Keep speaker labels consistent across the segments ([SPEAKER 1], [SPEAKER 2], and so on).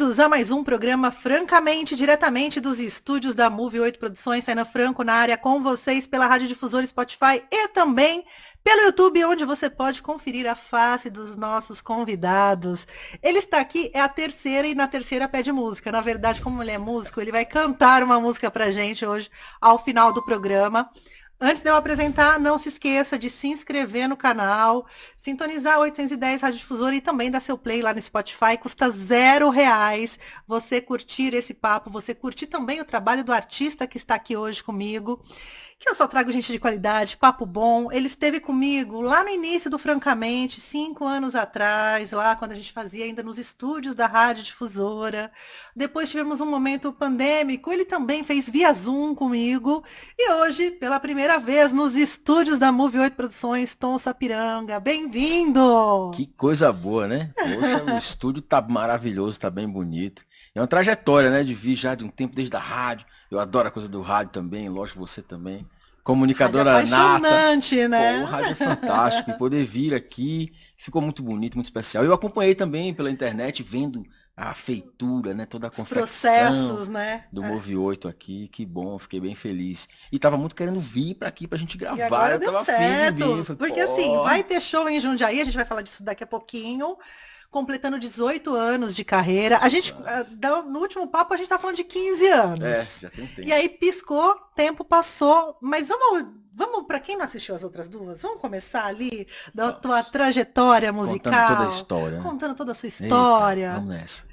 [SPEAKER 1] Bem-vindos a mais um programa Francamente, diretamente dos estúdios da Move 8 Produções, Saina Franco na área com vocês pela Rádio Difusora Spotify e também pelo YouTube, onde você pode conferir a face dos nossos convidados. Ele está aqui, é a terceira e na terceira pede música. Na verdade, como ele é músico, ele vai cantar uma música pra gente hoje, ao final do programa. Antes de eu apresentar, não se esqueça de se inscrever no canal, sintonizar 810 Rádio Difusora e também dar seu play lá no Spotify. Custa R$ 0 você curtir esse papo, você curtir também o trabalho do artista que está aqui hoje comigo, que eu só trago gente de qualidade, papo bom. Ele esteve comigo lá no início do Francamente, 5 anos atrás, lá quando a gente fazia ainda nos estúdios da Rádio Difusora. Depois tivemos um momento pandêmico, ele também fez via Zoom comigo. E hoje, pela primeira vez, nos estúdios da Move 8 Produções, Tom Sapiranga. Bem-vindo!
[SPEAKER 2] Que coisa boa, né? Poxa, o estúdio tá maravilhoso, tá bem bonito. É uma trajetória, né? De vir já de um tempo desde a rádio. Eu adoro a coisa do rádio também, lógico, você também. Comunicadora
[SPEAKER 1] Rádio
[SPEAKER 2] nata.
[SPEAKER 1] apaixonante, né?
[SPEAKER 2] Pô, o rádio é fantástico. E poder vir aqui ficou muito bonito, muito especial. Eu acompanhei também pela internet, vendo a feitura, né? Toda a
[SPEAKER 1] Os
[SPEAKER 2] confecção
[SPEAKER 1] processos, né?
[SPEAKER 2] do Move 8 aqui. Que bom, fiquei bem feliz. E tava muito querendo vir pra aqui pra gente
[SPEAKER 1] E
[SPEAKER 2] gravar.
[SPEAKER 1] agora
[SPEAKER 2] Eu
[SPEAKER 1] deu
[SPEAKER 2] tava afim de vir.
[SPEAKER 1] certo,
[SPEAKER 2] Falei,
[SPEAKER 1] porque assim,
[SPEAKER 2] pô.
[SPEAKER 1] vai ter show em Jundiaí, a gente vai falar disso daqui a pouquinho, completando 18 anos de carreira. A
[SPEAKER 2] 18
[SPEAKER 1] gente,
[SPEAKER 2] anos.
[SPEAKER 1] no último papo, a gente tá falando de 15
[SPEAKER 2] É,
[SPEAKER 1] anos.
[SPEAKER 2] já tem um
[SPEAKER 1] E
[SPEAKER 2] tempo.
[SPEAKER 1] aí piscou, tempo passou, mas vamos para quem não assistiu as outras duas, vamos começar ali da tua
[SPEAKER 2] Vamos.
[SPEAKER 1] trajetória
[SPEAKER 2] Contando toda a
[SPEAKER 1] musical,
[SPEAKER 2] história, né?
[SPEAKER 1] contando toda a sua
[SPEAKER 2] Eita,
[SPEAKER 1] história.
[SPEAKER 2] vamos nessa.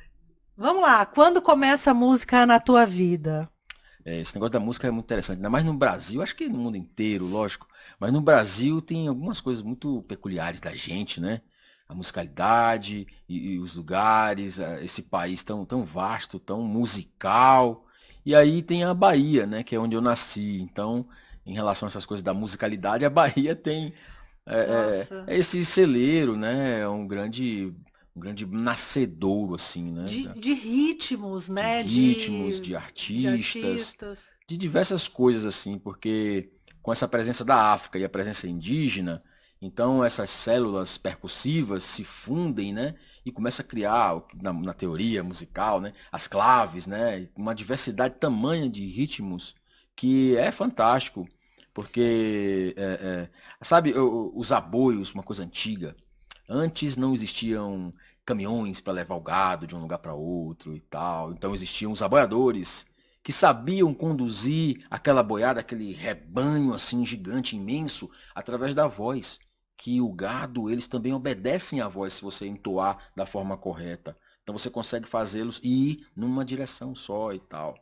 [SPEAKER 1] Vamos lá, quando começa a música na tua vida?
[SPEAKER 2] Esse negócio da música é muito interessante, ainda mais no Brasil, acho que no mundo inteiro, lógico, mas no Brasil tem algumas coisas muito peculiares da gente, né? A musicalidade e os lugares, esse país tão vasto, tão musical. E aí tem a Bahia, né? Que é onde eu nasci. Então, em relação a essas coisas da musicalidade, a Bahia tem
[SPEAKER 1] Nossa,
[SPEAKER 2] esse celeiro, né? É um grande nascedouro, assim, né?
[SPEAKER 1] de ritmos,
[SPEAKER 2] De
[SPEAKER 1] né?
[SPEAKER 2] ritmos, de
[SPEAKER 1] De
[SPEAKER 2] artistas,
[SPEAKER 1] artistas.
[SPEAKER 2] de diversas coisas assim, porque com essa presença da África e a presença indígena, então essas células percussivas se fundem, né, e começa a criar, na teoria musical, né, as claves, né, uma diversidade tamanha de ritmos que é fantástico, porque, sabe, os aboios, uma coisa antiga, antes não existiam caminhões para levar o gado de um lugar para outro e tal. Então existiam os aboiadores que sabiam conduzir aquela boiada, aquele rebanho assim gigante, imenso, através da voz. Que o gado, eles também obedecem à voz se você entoar da forma correta. Então você consegue fazê-los ir numa direção só e tal.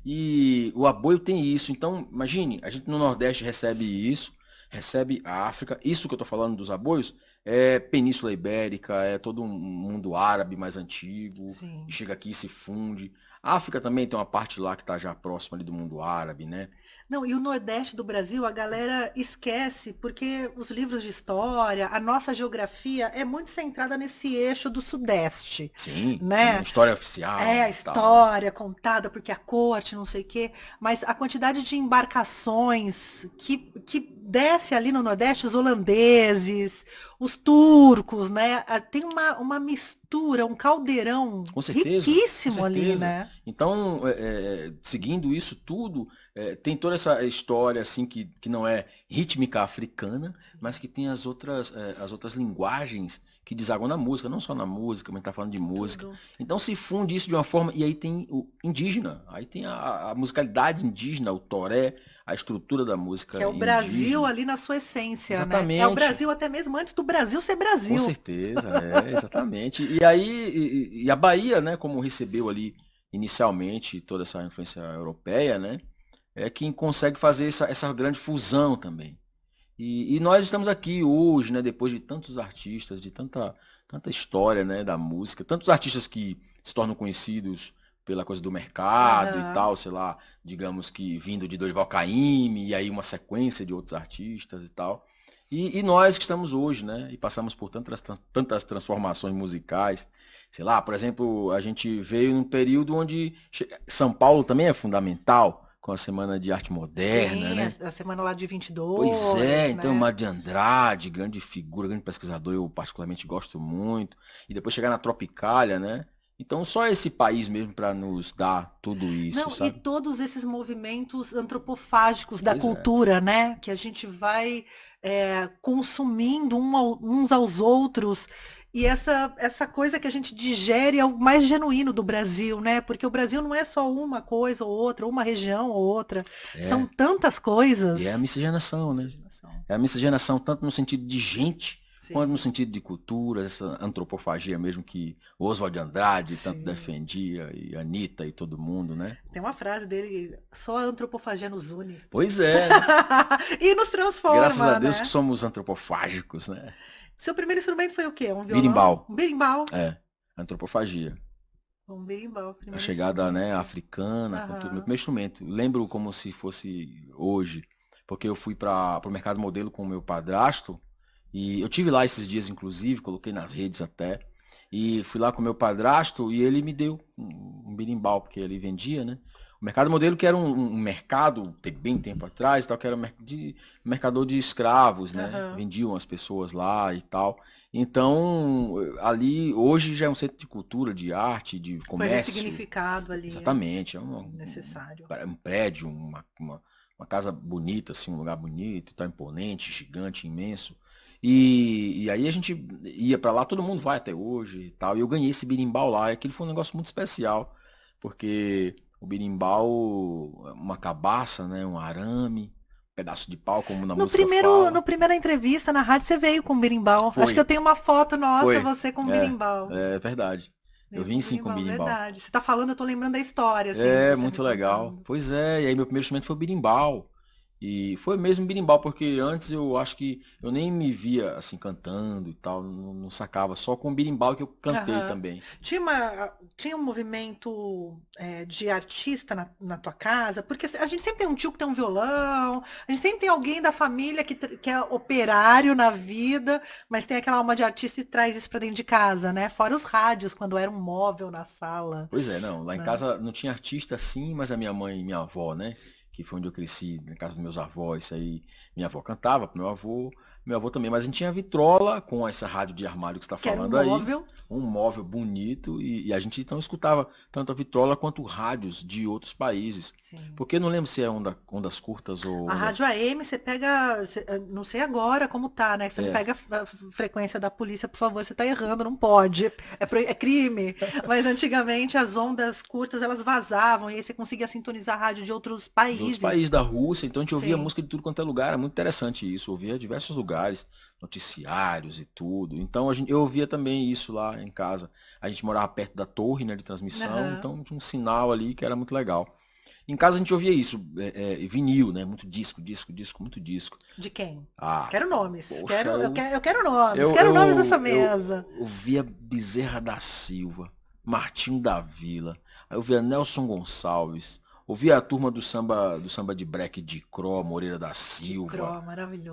[SPEAKER 2] E o aboio tem isso. Então, imagine, a gente no Nordeste recebe isso, recebe a África. Isso que eu estou falando dos aboios é Península Ibérica, é todo um mundo árabe mais antigo, e
[SPEAKER 1] Sim.
[SPEAKER 2] chega aqui e se funde. A África também tem uma parte lá que está já próxima ali do mundo árabe, né?
[SPEAKER 1] Não, e o Nordeste do Brasil a galera esquece, porque os livros de história, a nossa geografia é muito centrada nesse eixo do Sudeste,
[SPEAKER 2] Sim, sim, a
[SPEAKER 1] né?
[SPEAKER 2] história
[SPEAKER 1] É
[SPEAKER 2] oficial
[SPEAKER 1] a
[SPEAKER 2] e tal, né?
[SPEAKER 1] história contada, porque a corte, não sei o quê, mas a quantidade de embarcações que desce ali no Nordeste, os holandeses, os turcos, né? Tem uma mistura, um caldeirão
[SPEAKER 2] Com certeza, com
[SPEAKER 1] riquíssimo ali,
[SPEAKER 2] certeza.
[SPEAKER 1] né?
[SPEAKER 2] Então, seguindo isso tudo, tem toda essa história assim que não é rítmica africana, mas que tem as outras linguagens que desaguam na música, não só na música, mas tá falando de música.
[SPEAKER 1] Tudo.
[SPEAKER 2] Então se funde isso de uma forma, e aí tem o indígena, aí tem a musicalidade indígena, o toré, a estrutura da
[SPEAKER 1] Que é
[SPEAKER 2] música
[SPEAKER 1] o Brasil
[SPEAKER 2] indígena.
[SPEAKER 1] ali na sua essência, né? É o
[SPEAKER 2] Exatamente.
[SPEAKER 1] Brasil até mesmo antes do Brasil ser
[SPEAKER 2] Com
[SPEAKER 1] Brasil.
[SPEAKER 2] certeza, exatamente. E aí, a Bahia, né, como recebeu ali inicialmente toda essa influência europeia, né, é quem consegue fazer essa grande fusão também. E nós estamos aqui hoje, né, depois de tantos artistas, de tanta história, né, da música, tantos artistas que se tornam conhecidos pela coisa do mercado e
[SPEAKER 1] Aham.
[SPEAKER 2] tal, sei lá, digamos que vindo de Dorival Caymmi, e aí uma sequência de outros artistas e tal. E nós que estamos hoje, né, e passamos por tantas transformações musicais, sei lá, por exemplo, a gente veio num período onde São Paulo também é fundamental, com a Semana de Arte Moderna,
[SPEAKER 1] Sim,
[SPEAKER 2] né?
[SPEAKER 1] a semana lá de
[SPEAKER 2] Pois é,
[SPEAKER 1] 22,
[SPEAKER 2] então
[SPEAKER 1] né?
[SPEAKER 2] Mário de Andrade, grande figura, grande pesquisador, eu particularmente gosto muito. E depois chegar na Tropicália, né? Então, só esse país mesmo para nos dar tudo isso,
[SPEAKER 1] Não, e
[SPEAKER 2] sabe?
[SPEAKER 1] todos esses movimentos antropofágicos da
[SPEAKER 2] Pois é.
[SPEAKER 1] cultura, né? Que a gente vai consumindo uns aos outros. E essa coisa que a gente digere é o mais genuíno do Brasil, né? Porque o Brasil não é só uma coisa ou outra, uma região ou outra. São
[SPEAKER 2] É.
[SPEAKER 1] tantas
[SPEAKER 2] E é a
[SPEAKER 1] coisas.
[SPEAKER 2] miscigenação, né?
[SPEAKER 1] Miscigenação.
[SPEAKER 2] É a miscigenação tanto no sentido de gente, quanto no
[SPEAKER 1] Sim,
[SPEAKER 2] sentido de cultura, essa antropofagia mesmo que Oswald de Andrade tanto
[SPEAKER 1] sim.
[SPEAKER 2] defendia, e Anitta e todo mundo, né?
[SPEAKER 1] Tem uma frase dele, só a antropofagia nos une.
[SPEAKER 2] Pois é, né?
[SPEAKER 1] E nos
[SPEAKER 2] Graças a
[SPEAKER 1] transforma,
[SPEAKER 2] Deus que
[SPEAKER 1] né?
[SPEAKER 2] somos antropofágicos, né?
[SPEAKER 1] Seu primeiro instrumento foi o quê? Um violão?
[SPEAKER 2] Birimbau,
[SPEAKER 1] Um berimbau?
[SPEAKER 2] é, antropofagia.
[SPEAKER 1] Um berimbau,
[SPEAKER 2] A
[SPEAKER 1] primeiro
[SPEAKER 2] chegada, né,
[SPEAKER 1] instrumento.
[SPEAKER 2] africana, com tudo. Meu
[SPEAKER 1] Aham.
[SPEAKER 2] primeiro instrumento. Lembro como se fosse hoje, porque eu fui para o mercado modelo com o meu padrasto, e eu tive lá esses dias, inclusive, coloquei nas redes até, e fui lá com o meu padrasto e ele me deu um berimbau, porque ele vendia, né? O mercado modelo que era um mercado, bem tempo atrás, tal, que era mercador de escravos, né?
[SPEAKER 1] Aham.
[SPEAKER 2] Vendiam as pessoas lá e tal. Então, ali, hoje já é um centro de cultura, de arte, de
[SPEAKER 1] Foi
[SPEAKER 2] comércio.
[SPEAKER 1] ressignificado ali,
[SPEAKER 2] Exatamente, é
[SPEAKER 1] necessário.
[SPEAKER 2] um prédio, uma casa bonita, assim, um lugar bonito, tá imponente, gigante, imenso. E aí a gente ia para lá, todo mundo vai até hoje e tal. E eu ganhei esse berimbau lá, e aquilo foi um negócio muito especial, porque o berimbau, uma cabaça, né, um arame, um pedaço de pau, como na música
[SPEAKER 1] No
[SPEAKER 2] fala.
[SPEAKER 1] primeira entrevista na rádio, você veio com berimbau. Acho que eu
[SPEAKER 2] Foi,
[SPEAKER 1] tenho uma foto nossa,
[SPEAKER 2] foi.
[SPEAKER 1] você com
[SPEAKER 2] É,
[SPEAKER 1] berimbau.
[SPEAKER 2] é verdade. Eu
[SPEAKER 1] Veio
[SPEAKER 2] vim
[SPEAKER 1] com
[SPEAKER 2] sim com
[SPEAKER 1] berimbau,
[SPEAKER 2] berimbau.
[SPEAKER 1] verdade. Você tá falando, eu tô lembrando da história, assim,
[SPEAKER 2] É,
[SPEAKER 1] você me
[SPEAKER 2] muito legal.
[SPEAKER 1] contando.
[SPEAKER 2] Pois é, e aí meu primeiro instrumento foi o berimbau. E foi mesmo berimbau, porque antes eu acho que eu nem me via assim cantando e tal, não sacava, só com o berimbau que eu cantei
[SPEAKER 1] Aham.
[SPEAKER 2] também.
[SPEAKER 1] Tinha um movimento de artista na tua casa, porque a gente sempre tem um tio que tem um violão, a gente sempre tem alguém da família que é operário na vida, mas tem aquela alma de artista e traz isso pra dentro de casa, né? Fora os rádios, quando era um móvel na sala,
[SPEAKER 2] Pois é, não, lá em
[SPEAKER 1] né?
[SPEAKER 2] casa não tinha artista assim, mas a minha mãe e minha avó, né, que foi onde eu cresci, na casa dos meus avós, isso aí, minha avó cantava pro meu avô também, mas a gente tinha vitrola com essa rádio de armário que você está
[SPEAKER 1] Que era um
[SPEAKER 2] falando aí,
[SPEAKER 1] móvel.
[SPEAKER 2] um móvel bonito, e a gente então escutava tanto a vitrola quanto rádios de outros países,
[SPEAKER 1] Sim.
[SPEAKER 2] porque eu não lembro se é ondas curtas ou
[SPEAKER 1] A
[SPEAKER 2] ondas...
[SPEAKER 1] rádio AM, você pega, não sei agora como tá, né? Você não
[SPEAKER 2] É,
[SPEAKER 1] pega a frequência da polícia, por favor, você tá errando, não pode. É crime. Mas antigamente as ondas curtas, elas vazavam e aí você conseguia sintonizar a rádio de outros
[SPEAKER 2] de outros
[SPEAKER 1] países.
[SPEAKER 2] países da Rússia, então a gente ouvia
[SPEAKER 1] Sim.
[SPEAKER 2] música de tudo quanto é lugar, era muito interessante isso, ouvia diversos lugares, noticiários e tudo. Então eu ouvia também isso lá em casa. A gente morava perto da torre, né, de transmissão,
[SPEAKER 1] Aham.
[SPEAKER 2] então tinha um sinal ali que era muito legal. Em casa a gente ouvia isso, vinil, né, muito disco, disco, disco, muito disco.
[SPEAKER 1] De quem?
[SPEAKER 2] Ah,
[SPEAKER 1] Quero nomes.
[SPEAKER 2] poxa,
[SPEAKER 1] Eu quero nomes.
[SPEAKER 2] eu,
[SPEAKER 1] Quero nomes
[SPEAKER 2] eu,
[SPEAKER 1] nessa
[SPEAKER 2] eu
[SPEAKER 1] mesa.
[SPEAKER 2] ouvia Bezerra da Silva, Martinho da Vila, aí eu ouvia Nelson Gonçalves, ouvia a turma do samba de break de Cro, Moreira da
[SPEAKER 1] De
[SPEAKER 2] Silva,
[SPEAKER 1] Cro,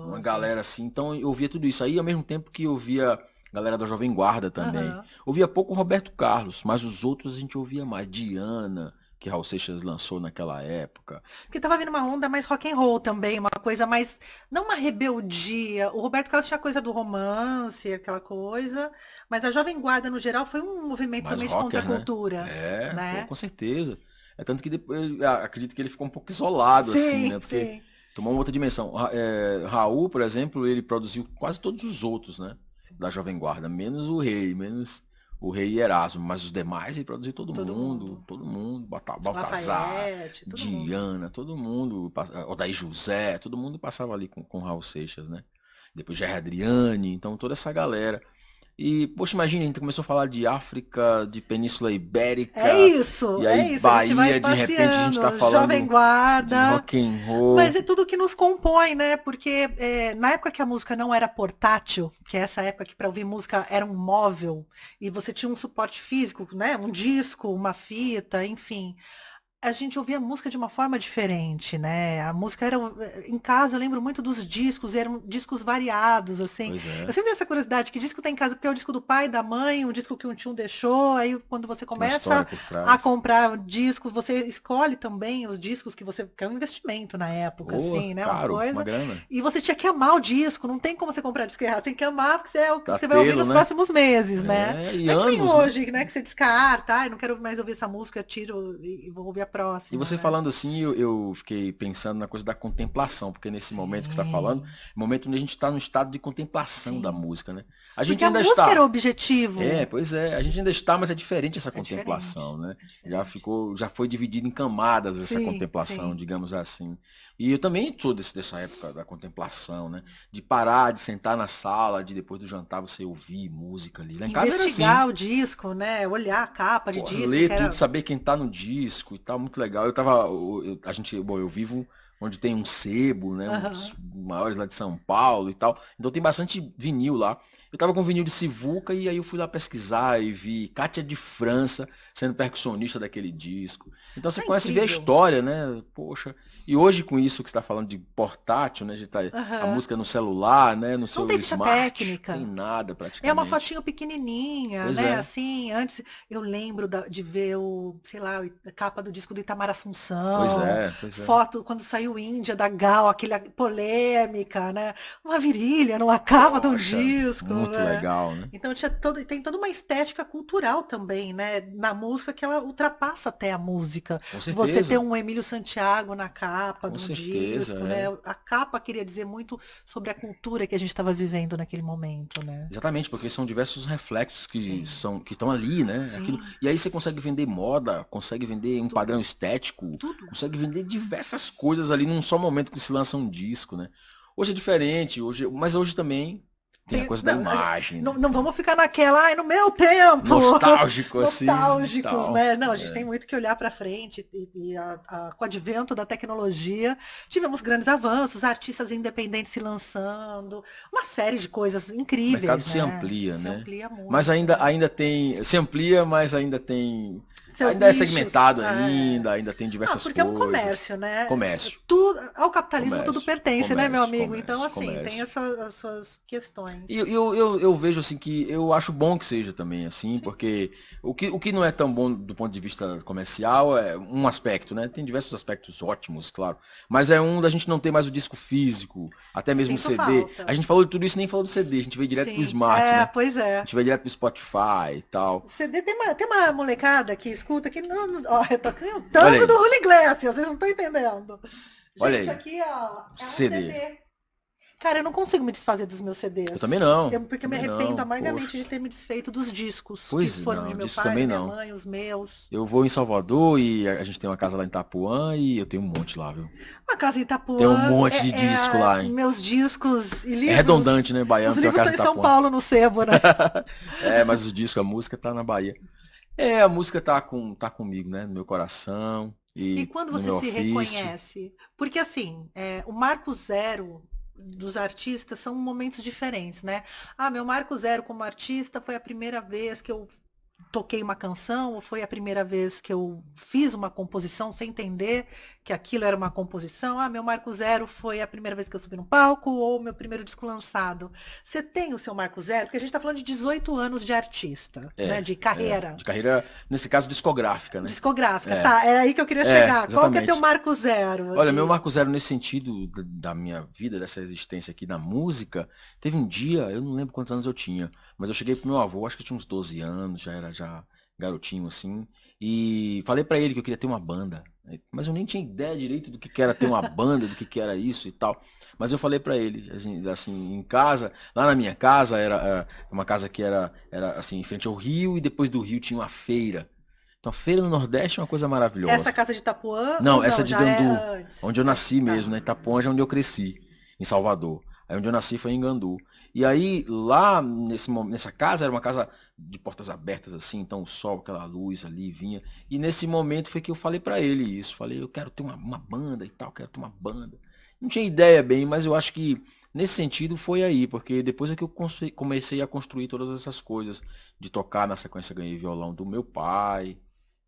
[SPEAKER 2] uma
[SPEAKER 1] maravilhoso.
[SPEAKER 2] galera assim, então eu ouvia tudo isso aí, ao mesmo tempo que eu ouvia a galera da Jovem Guarda também.
[SPEAKER 1] Aham.
[SPEAKER 2] Ouvia pouco o Roberto Carlos, mas os outros a gente ouvia mais. Diana, que Raul Seixas lançou naquela época.
[SPEAKER 1] Porque tava vindo uma onda mais rock and roll também, uma coisa mais, não uma rebeldia. O Roberto Carlos tinha coisa do romance, aquela coisa, mas a Jovem Guarda no geral foi um movimento
[SPEAKER 2] Mais
[SPEAKER 1] somente contra a
[SPEAKER 2] rocker, né?
[SPEAKER 1] cultura,
[SPEAKER 2] É, pô,
[SPEAKER 1] né?
[SPEAKER 2] com certeza. É tanto que depois, acredito que ele ficou um pouco isolado, assim,
[SPEAKER 1] Sim,
[SPEAKER 2] né? Porque
[SPEAKER 1] sim.
[SPEAKER 2] tomou uma outra dimensão. Raul, por exemplo, ele produziu quase todos os outros, né?
[SPEAKER 1] Sim.
[SPEAKER 2] Da Jovem Guarda, menos o Rei e Erasmo, mas os demais ele produziu
[SPEAKER 1] Todo mundo.
[SPEAKER 2] todo mundo, Baltazar,
[SPEAKER 1] Lafayette, todo mundo.
[SPEAKER 2] Diana, todo mundo, Odair José, todo mundo passava ali com Raul Seixas, né? Depois Jair Adriane, então toda essa galera. E, poxa, imagina, a gente começou a falar de África, de Península Ibérica, e aí
[SPEAKER 1] É isso, a gente vai
[SPEAKER 2] Bahia, de repente a gente tá
[SPEAKER 1] passeando, Jovem
[SPEAKER 2] falando de
[SPEAKER 1] Guarda,
[SPEAKER 2] rock and roll.
[SPEAKER 1] mas é tudo que nos compõe, né? Porque na época que a música não era portátil, que é essa época que para ouvir música era um móvel, e você tinha um suporte físico, né? Um disco, uma fita, enfim. a gente ouvia música de uma forma diferente, né? A música era. Em casa, eu lembro muito dos discos, e eram discos variados, assim.
[SPEAKER 2] Pois
[SPEAKER 1] Eu
[SPEAKER 2] é,
[SPEAKER 1] sempre tenho essa curiosidade, que disco tem em casa, porque é o disco do pai, da mãe, um disco que um tio deixou, aí quando você
[SPEAKER 2] tem uma história
[SPEAKER 1] começa
[SPEAKER 2] por
[SPEAKER 1] a
[SPEAKER 2] trás.
[SPEAKER 1] comprar discos, você escolhe também os discos que você. Que é um investimento na época,
[SPEAKER 2] Ô,
[SPEAKER 1] assim, né? Uma
[SPEAKER 2] caro, uma
[SPEAKER 1] coisa.
[SPEAKER 2] grana.
[SPEAKER 1] E você tinha que amar o disco, não tem como você comprar disco errado, tem que amar, porque é o que
[SPEAKER 2] Pra
[SPEAKER 1] você vai ouvir
[SPEAKER 2] tê-lo,
[SPEAKER 1] nos
[SPEAKER 2] né?
[SPEAKER 1] próximos meses, né?
[SPEAKER 2] É, e
[SPEAKER 1] Não é que nem
[SPEAKER 2] anos, né?
[SPEAKER 1] hoje, né? Que você descarta, ai, não quero mais ouvir essa música, tiro e vou ouvir a
[SPEAKER 2] E
[SPEAKER 1] próxima,
[SPEAKER 2] você
[SPEAKER 1] né?
[SPEAKER 2] falando assim, eu fiquei pensando na coisa da contemplação, porque nesse momento que você está falando,
[SPEAKER 1] Sim,
[SPEAKER 2] é o momento onde a gente está no estado de contemplação da
[SPEAKER 1] sim.
[SPEAKER 2] música, né? A gente
[SPEAKER 1] Porque a
[SPEAKER 2] ainda
[SPEAKER 1] música era o
[SPEAKER 2] está.
[SPEAKER 1] objetivo.
[SPEAKER 2] Pois é, a gente ainda está, mas é diferente essa
[SPEAKER 1] É diferente,
[SPEAKER 2] contemplação, né?
[SPEAKER 1] é
[SPEAKER 2] Já
[SPEAKER 1] diferente.
[SPEAKER 2] ficou, já foi dividido em camadas essa
[SPEAKER 1] Sim,
[SPEAKER 2] contemplação,
[SPEAKER 1] sim.
[SPEAKER 2] digamos assim. E eu também sou dessa época da contemplação, né? De parar, de sentar na sala, de depois do jantar você ouvir música ali. Lá em casa era assim.
[SPEAKER 1] Investigar o disco, né? Olhar a capa de
[SPEAKER 2] Pô,
[SPEAKER 1] disco,
[SPEAKER 2] ler
[SPEAKER 1] que
[SPEAKER 2] tudo,
[SPEAKER 1] era.
[SPEAKER 2] saber quem tá no disco e tal, muito legal. Eu tava, a gente, bom, eu vivo onde tem um sebo, né, um dos
[SPEAKER 1] Aham.
[SPEAKER 2] maiores lá de São Paulo e tal. Então tem bastante vinil lá. Eu tava com vinil de Sivuca e aí eu fui lá pesquisar e vi Cátia de França sendo percussionista daquele disco. Então você
[SPEAKER 1] É
[SPEAKER 2] começa a ver a
[SPEAKER 1] incrível.
[SPEAKER 2] história, né? Poxa. E hoje com isso que você está falando de portátil, né, a
[SPEAKER 1] Aham.
[SPEAKER 2] música no celular, né, no
[SPEAKER 1] Não
[SPEAKER 2] seu
[SPEAKER 1] tem ficha
[SPEAKER 2] smart, tem
[SPEAKER 1] técnica.
[SPEAKER 2] nada
[SPEAKER 1] É uma
[SPEAKER 2] praticamente.
[SPEAKER 1] fotinho pequenininha,
[SPEAKER 2] Pois
[SPEAKER 1] né?
[SPEAKER 2] é.
[SPEAKER 1] Assim, antes eu lembro de ver o, sei lá, a capa do disco do Itamar
[SPEAKER 2] Pois
[SPEAKER 1] Assunção,
[SPEAKER 2] é, pois é.
[SPEAKER 1] foto quando saiu Índia da Gal, aquela polêmica, né? Uma virilha numa capa de um
[SPEAKER 2] Poxa,
[SPEAKER 1] disco,
[SPEAKER 2] muito
[SPEAKER 1] né?
[SPEAKER 2] legal, né?
[SPEAKER 1] Então tem toda uma estética cultural também, né? Na música que ela ultrapassa até a música.
[SPEAKER 2] Com
[SPEAKER 1] Você ter
[SPEAKER 2] certeza,
[SPEAKER 1] um Emílio Santiago na capa
[SPEAKER 2] com
[SPEAKER 1] de um
[SPEAKER 2] certeza,
[SPEAKER 1] disco, né?
[SPEAKER 2] é.
[SPEAKER 1] A capa queria dizer muito sobre a cultura que a gente estava vivendo naquele momento, né?
[SPEAKER 2] Exatamente, porque são diversos reflexos que
[SPEAKER 1] Sim,
[SPEAKER 2] são que estão ali, né? Aquilo.
[SPEAKER 1] sim,
[SPEAKER 2] E aí você consegue vender moda, consegue vender um padrão
[SPEAKER 1] tudo,
[SPEAKER 2] estético,
[SPEAKER 1] tudo.
[SPEAKER 2] consegue vender diversas coisas ali num só momento que se lança um disco, né? Hoje é diferente, mas hoje também tem a coisa da
[SPEAKER 1] Não,
[SPEAKER 2] imagem,
[SPEAKER 1] não,
[SPEAKER 2] né?
[SPEAKER 1] não vamos ficar naquela, ai, no meu tempo,
[SPEAKER 2] Nostálgico assim e
[SPEAKER 1] nostálgicos,
[SPEAKER 2] tal.
[SPEAKER 1] né? Não, a gente tem
[SPEAKER 2] É.
[SPEAKER 1] muito que olhar para frente com o advento da tecnologia, tivemos grandes avanços, artistas independentes se lançando, uma série de coisas
[SPEAKER 2] O mercado
[SPEAKER 1] incríveis,
[SPEAKER 2] se
[SPEAKER 1] né?
[SPEAKER 2] amplia,
[SPEAKER 1] Se
[SPEAKER 2] né?
[SPEAKER 1] amplia
[SPEAKER 2] Mas
[SPEAKER 1] muito,
[SPEAKER 2] ainda
[SPEAKER 1] né?
[SPEAKER 2] tem, se amplia, mas ainda tem,
[SPEAKER 1] Seus
[SPEAKER 2] ainda é
[SPEAKER 1] nichos,
[SPEAKER 2] segmentado ainda tem
[SPEAKER 1] ah,
[SPEAKER 2] diversas
[SPEAKER 1] porque é um
[SPEAKER 2] coisas.
[SPEAKER 1] comércio, né?
[SPEAKER 2] Comércio,
[SPEAKER 1] Tudo, ao capitalismo tudo
[SPEAKER 2] comércio,
[SPEAKER 1] pertence, né, meu
[SPEAKER 2] comércio,
[SPEAKER 1] amigo? Então,
[SPEAKER 2] comércio,
[SPEAKER 1] assim, tem
[SPEAKER 2] comércio.
[SPEAKER 1] as suas
[SPEAKER 2] E
[SPEAKER 1] questões.
[SPEAKER 2] eu vejo assim que eu acho bom que seja também assim,
[SPEAKER 1] Sim,
[SPEAKER 2] porque o que não é tão bom do ponto de vista comercial é um aspecto, né? Tem diversos aspectos ótimos, claro. Mas é um da gente não ter mais o disco físico, até mesmo o
[SPEAKER 1] sinto
[SPEAKER 2] CD. A
[SPEAKER 1] falta.
[SPEAKER 2] gente falou de tudo isso e nem falou do CD, a gente veio direto pro
[SPEAKER 1] Sim,
[SPEAKER 2] Smart, né?
[SPEAKER 1] pois
[SPEAKER 2] A
[SPEAKER 1] é.
[SPEAKER 2] gente veio direto pro Spotify e tal.
[SPEAKER 1] O CD tem uma molecada que escuta que não. Ó, eu tô
[SPEAKER 2] Olha
[SPEAKER 1] cantando do
[SPEAKER 2] aí,
[SPEAKER 1] Julio Iglesias, vocês não estão entendendo.
[SPEAKER 2] olha
[SPEAKER 1] Gente,
[SPEAKER 2] aí,
[SPEAKER 1] aqui, ó, é um
[SPEAKER 2] CD.
[SPEAKER 1] CD. Cara, eu não consigo me desfazer dos meus
[SPEAKER 2] Eu também
[SPEAKER 1] CDs.
[SPEAKER 2] não,
[SPEAKER 1] Porque eu me
[SPEAKER 2] também
[SPEAKER 1] arrependo
[SPEAKER 2] não, poxa.
[SPEAKER 1] amargamente de ter me desfeito dos discos que
[SPEAKER 2] Pois
[SPEAKER 1] foram de
[SPEAKER 2] não,
[SPEAKER 1] meu
[SPEAKER 2] disso
[SPEAKER 1] pai, da
[SPEAKER 2] também
[SPEAKER 1] minha
[SPEAKER 2] não.
[SPEAKER 1] mãe, os meus.
[SPEAKER 2] Eu vou em Salvador e a gente tem uma casa lá em Itapuã e eu tenho um monte lá, viu?
[SPEAKER 1] Uma casa em
[SPEAKER 2] Tem um
[SPEAKER 1] Itapuã,
[SPEAKER 2] monte de disco lá, hein?
[SPEAKER 1] meus discos e
[SPEAKER 2] É
[SPEAKER 1] livros.
[SPEAKER 2] redundante, né?
[SPEAKER 1] Os
[SPEAKER 2] Baiano tem uma
[SPEAKER 1] livros
[SPEAKER 2] casa
[SPEAKER 1] estão
[SPEAKER 2] em
[SPEAKER 1] em São
[SPEAKER 2] Itapuã.
[SPEAKER 1] Paulo, no sebo, né?
[SPEAKER 2] É, mas o disco, a música tá na Bahia. É, a música tá comigo, né? No meu coração
[SPEAKER 1] E
[SPEAKER 2] e
[SPEAKER 1] quando
[SPEAKER 2] no
[SPEAKER 1] você
[SPEAKER 2] meu
[SPEAKER 1] se
[SPEAKER 2] ofício.
[SPEAKER 1] reconhece? Porque assim, o marco zero dos artistas são momentos diferentes, né? Ah, meu marco zero como artista foi a primeira vez que eu toquei uma canção, ou foi a primeira vez que eu fiz uma composição sem entender que aquilo era uma composição. Ah, meu marco zero foi a primeira vez que eu subi no palco, ou meu primeiro disco lançado. Você tem o seu marco zero? Porque a gente está falando de 18 anos de artista, né? De carreira.
[SPEAKER 2] De carreira, nesse caso, discográfica, né?
[SPEAKER 1] Discográfica,
[SPEAKER 2] É,
[SPEAKER 1] tá? É aí que eu queria chegar. Qual que é teu
[SPEAKER 2] exatamente.
[SPEAKER 1] marco zero
[SPEAKER 2] Olha, meu
[SPEAKER 1] de.
[SPEAKER 2] marco zero nesse sentido da minha vida, dessa existência aqui da música, teve um dia, eu não lembro quantos anos eu tinha, mas eu cheguei pro meu avô, acho que eu tinha uns 12 anos, já era já garotinho assim, e falei pra ele que eu queria ter uma banda, né? Mas eu nem tinha ideia direito do que era ter uma banda, do que era isso e tal. Mas eu falei pra ele, assim, em casa, lá na minha casa era uma casa que era assim, em frente ao rio e depois do rio tinha uma feira. Então, a feira no Nordeste é uma coisa
[SPEAKER 1] Essa
[SPEAKER 2] maravilhosa.
[SPEAKER 1] casa de Itapuã ou
[SPEAKER 2] Não, essa
[SPEAKER 1] não?
[SPEAKER 2] de
[SPEAKER 1] Já é
[SPEAKER 2] Gandu,
[SPEAKER 1] antes.
[SPEAKER 2] onde eu nasci mesmo,
[SPEAKER 1] Tá.
[SPEAKER 2] né? Itapuã é onde eu cresci, em Salvador. Aí onde eu nasci foi em Gandu. E aí, lá nessa casa, era uma casa de portas abertas, assim, então o sol, aquela luz ali vinha. E nesse momento foi que eu falei pra ele isso. Falei, eu quero ter uma banda e tal, quero ter uma banda. Não tinha ideia bem, mas eu acho que nesse sentido foi aí, porque depois é que eu comecei a construir todas essas coisas, de tocar na sequência ganhei violão do meu pai,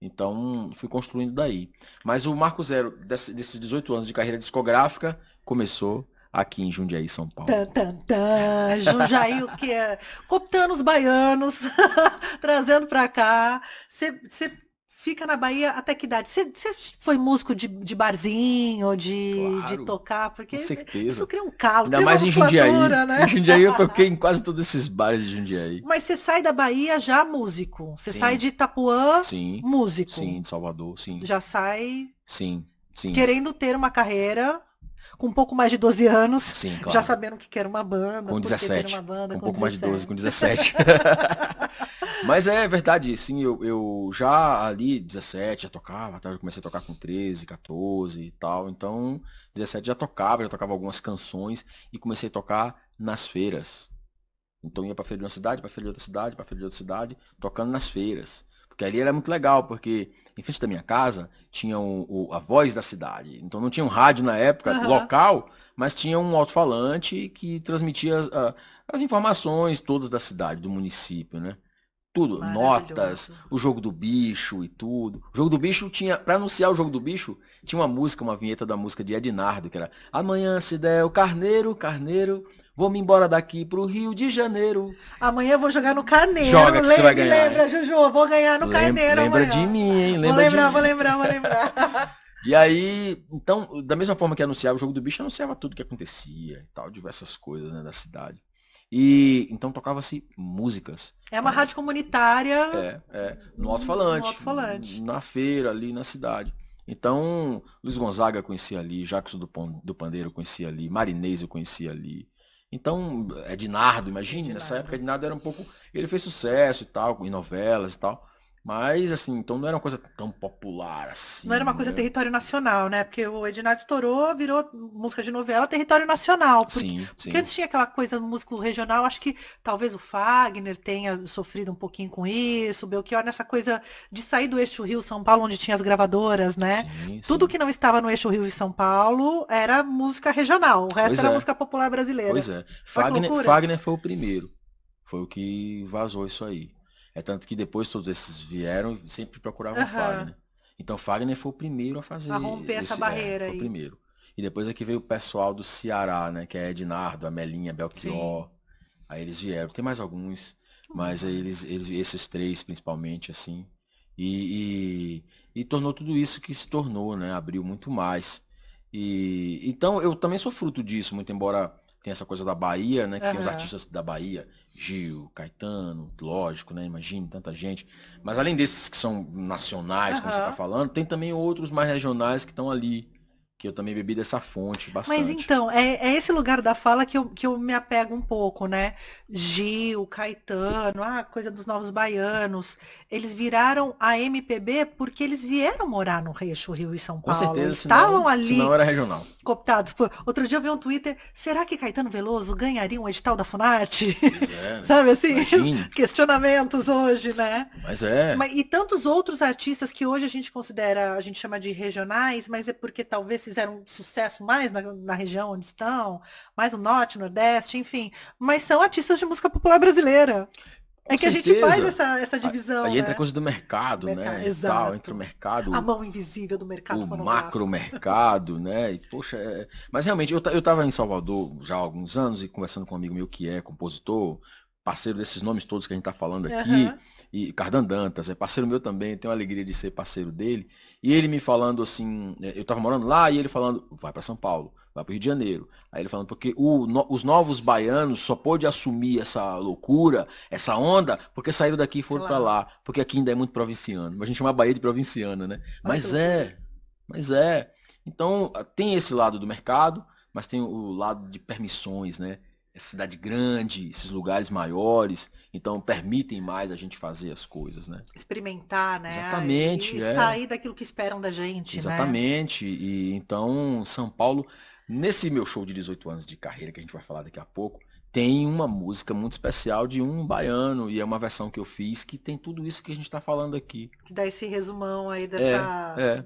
[SPEAKER 2] Então, fui construindo daí. Mas o marco zero desses 18 anos de carreira discográfica começou aqui em Jundiaí, São Paulo.
[SPEAKER 1] Tan, tan, tan. Jundiaí, o que é? Cooptando os baianos, trazendo pra cá. Você fica na Bahia até que idade? Você foi músico de barzinho, de
[SPEAKER 2] Claro,
[SPEAKER 1] tocar?
[SPEAKER 2] com
[SPEAKER 1] Porque isso
[SPEAKER 2] certeza.
[SPEAKER 1] cria um calo,
[SPEAKER 2] Ainda
[SPEAKER 1] cria uma
[SPEAKER 2] mais em Jundiaí.
[SPEAKER 1] musculatura,
[SPEAKER 2] Em
[SPEAKER 1] né?
[SPEAKER 2] Jundiaí eu toquei em quase todos esses bares de Jundiaí.
[SPEAKER 1] Mas você sai da Bahia já músico. Você sai
[SPEAKER 2] Sim,
[SPEAKER 1] de Itapuã
[SPEAKER 2] sim,
[SPEAKER 1] músico.
[SPEAKER 2] sim, de Salvador, sim,
[SPEAKER 1] Já sai
[SPEAKER 2] sim, sim,
[SPEAKER 1] querendo ter uma carreira com um pouco mais de 12 anos,
[SPEAKER 2] sim,
[SPEAKER 1] já
[SPEAKER 2] claro.
[SPEAKER 1] sabendo que quer uma banda,
[SPEAKER 2] Com
[SPEAKER 1] por que ter
[SPEAKER 2] 17.
[SPEAKER 1] uma banda
[SPEAKER 2] Com um
[SPEAKER 1] com
[SPEAKER 2] pouco mais de 12,
[SPEAKER 1] 17.
[SPEAKER 2] com 17. Mas é verdade, sim, eu já ali, 17, já tocava, tá? Eu comecei a tocar com 13, 14 e tal. Então, 17 já tocava algumas canções e comecei a tocar nas feiras. Então ia pra feira de uma cidade, pra feira de outra cidade, pra feira de outra cidade, tocando nas feiras. Porque ali era muito legal, porque em frente da minha casa tinha a voz da cidade. Então não tinha um rádio na época
[SPEAKER 1] Aham.
[SPEAKER 2] local, mas tinha um alto-falante que transmitia as informações todas da cidade, do município, né? Tudo, notas,
[SPEAKER 1] Maravilhoso.
[SPEAKER 2] o jogo do bicho e tudo. O jogo do bicho tinha, pra anunciar o jogo do bicho, tinha uma música, uma vinheta da música de Ednardo, que era Amanhã se der o carneiro, carneiro, vou-me embora daqui pro Rio de Janeiro.
[SPEAKER 1] Amanhã eu vou jogar no Carneiro.
[SPEAKER 2] Joga que você vai
[SPEAKER 1] Me
[SPEAKER 2] ganhar, hein?
[SPEAKER 1] lembra, Juju, eu vou ganhar no Carneiro
[SPEAKER 2] Lembra de
[SPEAKER 1] amanhã.
[SPEAKER 2] mim, hein?
[SPEAKER 1] Vou
[SPEAKER 2] Lembra de
[SPEAKER 1] lembrar, vou
[SPEAKER 2] mim.
[SPEAKER 1] lembrar, vou lembrar.
[SPEAKER 2] E aí, então, da mesma forma que anunciava o jogo do bicho, anunciava tudo que acontecia e tal, diversas coisas, né, da cidade. E então tocava-se músicas.
[SPEAKER 1] É uma rádio comunitária
[SPEAKER 2] No
[SPEAKER 1] no
[SPEAKER 2] alto-falante,
[SPEAKER 1] alto-falante.
[SPEAKER 2] na feira ali na cidade. Então, Luiz Gonzaga eu conhecia ali, Jacques do Pandeiro eu conhecia ali, Marinês eu conhecia ali. Então, Ednardo, imagine, nessa época
[SPEAKER 1] Ednardo.
[SPEAKER 2] Ednardo era um pouco, ele fez sucesso e tal, em novelas e tal. Mas assim, então não era uma coisa tão popular
[SPEAKER 1] Não era uma
[SPEAKER 2] assim,
[SPEAKER 1] coisa
[SPEAKER 2] né?
[SPEAKER 1] território nacional, né? Porque o Ednardo estourou, virou música de novela, território nacional.
[SPEAKER 2] Sim,
[SPEAKER 1] Porque
[SPEAKER 2] sim,
[SPEAKER 1] antes tinha aquela coisa músico regional, acho que talvez o Fagner tenha sofrido um pouquinho com isso, o Belchior, nessa coisa de sair do eixo Rio-São Paulo, onde tinha as gravadoras, né?
[SPEAKER 2] sim,
[SPEAKER 1] Tudo
[SPEAKER 2] sim.
[SPEAKER 1] que não estava no eixo Rio e São Paulo era música regional, o resto
[SPEAKER 2] Pois
[SPEAKER 1] era
[SPEAKER 2] é,
[SPEAKER 1] música popular
[SPEAKER 2] pois
[SPEAKER 1] brasileira.
[SPEAKER 2] é.
[SPEAKER 1] Olha que
[SPEAKER 2] Fagner,
[SPEAKER 1] loucura.
[SPEAKER 2] Fagner foi o primeiro. Foi o que vazou isso aí. É tanto que depois todos esses vieram e sempre procuravam
[SPEAKER 1] Aham.
[SPEAKER 2] Fagner. Então Fagner foi o primeiro a
[SPEAKER 1] A
[SPEAKER 2] fazer
[SPEAKER 1] romper essa
[SPEAKER 2] esse.
[SPEAKER 1] barreira
[SPEAKER 2] Foi o
[SPEAKER 1] aí.
[SPEAKER 2] primeiro. E depois é que veio o pessoal do Ceará, né? Que é Ednardo, Amelinha,
[SPEAKER 1] Sim.
[SPEAKER 2] Belchior. Aí eles vieram. Tem mais alguns, mas aí
[SPEAKER 1] Hum.
[SPEAKER 2] esses três principalmente, assim. E tornou tudo isso que se tornou, né? Abriu muito mais. E então eu também sou fruto disso, muito embora tenha essa coisa da Bahia, né? Que tem os
[SPEAKER 1] Aham.
[SPEAKER 2] artistas da Bahia, Gil, Caetano, lógico, né? Imagine tanta gente. Mas além desses que são nacionais, como você está
[SPEAKER 1] Aham.
[SPEAKER 2] falando, tem também outros mais regionais que estão ali, que eu também bebi dessa fonte
[SPEAKER 1] Mas
[SPEAKER 2] bastante.
[SPEAKER 1] então, é esse lugar da fala que eu me apego um pouco, né? Gil, Caetano, coisa dos novos baianos. Eles viraram a MPB porque eles vieram morar no Eixo Rio e São
[SPEAKER 2] Com
[SPEAKER 1] Paulo.
[SPEAKER 2] certeza,
[SPEAKER 1] Eles estavam
[SPEAKER 2] senão
[SPEAKER 1] ali
[SPEAKER 2] era regional.
[SPEAKER 1] cooptados. Pô, outro dia eu vi um Twitter, será que Caetano Veloso ganharia um edital da Funarte?
[SPEAKER 2] Pois é, né?
[SPEAKER 1] Sabe assim?
[SPEAKER 2] Imagine.
[SPEAKER 1] Questionamentos hoje, né?
[SPEAKER 2] Mas é,
[SPEAKER 1] E tantos outros artistas que hoje a gente considera, a gente chama de regionais, mas é porque talvez fizeram sucesso mais na região onde estão, mais no norte, nordeste, enfim. Mas são artistas de música popular brasileira.
[SPEAKER 2] com
[SPEAKER 1] É que a gente faz
[SPEAKER 2] certeza.
[SPEAKER 1] essa divisão,
[SPEAKER 2] Aí entra a
[SPEAKER 1] né?
[SPEAKER 2] coisa do mercado, né? E tal, entre o
[SPEAKER 1] Exato. A
[SPEAKER 2] mercado,
[SPEAKER 1] mão invisível do mercado
[SPEAKER 2] o macro
[SPEAKER 1] fonográfico.
[SPEAKER 2] mercado, né? E, poxa, mas realmente, eu estava em Salvador já há alguns anos e conversando com um amigo meu que é compositor, parceiro desses nomes todos que a gente está falando aqui,
[SPEAKER 1] Aham.
[SPEAKER 2] e Cardan Dantas, é parceiro meu também, tenho a alegria de ser parceiro dele, e ele me falando assim, eu estava morando lá e ele falando, vai para São Paulo, vai para o Rio de Janeiro. Aí ele falando, porque os novos baianos só pôde assumir essa loucura, essa onda, porque saíram daqui e foram para
[SPEAKER 1] Claro.
[SPEAKER 2] lá, porque aqui ainda é muito provinciano. A gente chama a Bahia de provinciana, né?
[SPEAKER 1] Olha que
[SPEAKER 2] Mas
[SPEAKER 1] loucura.
[SPEAKER 2] é, mas é. Então, tem esse lado do mercado, mas tem o lado de permissões, né? É cidade grande, esses lugares maiores, então permitem mais a gente fazer as coisas, né?
[SPEAKER 1] Experimentar, né? E
[SPEAKER 2] Exatamente,
[SPEAKER 1] sair daquilo que esperam da gente, né?
[SPEAKER 2] exatamente. E então, São Paulo, nesse meu show de 18 anos de carreira, que a gente vai falar daqui a pouco, tem uma música muito especial de um baiano, e é uma versão que eu fiz que tem tudo isso que a gente está falando aqui.
[SPEAKER 1] Que dá esse resumão aí
[SPEAKER 2] É, é,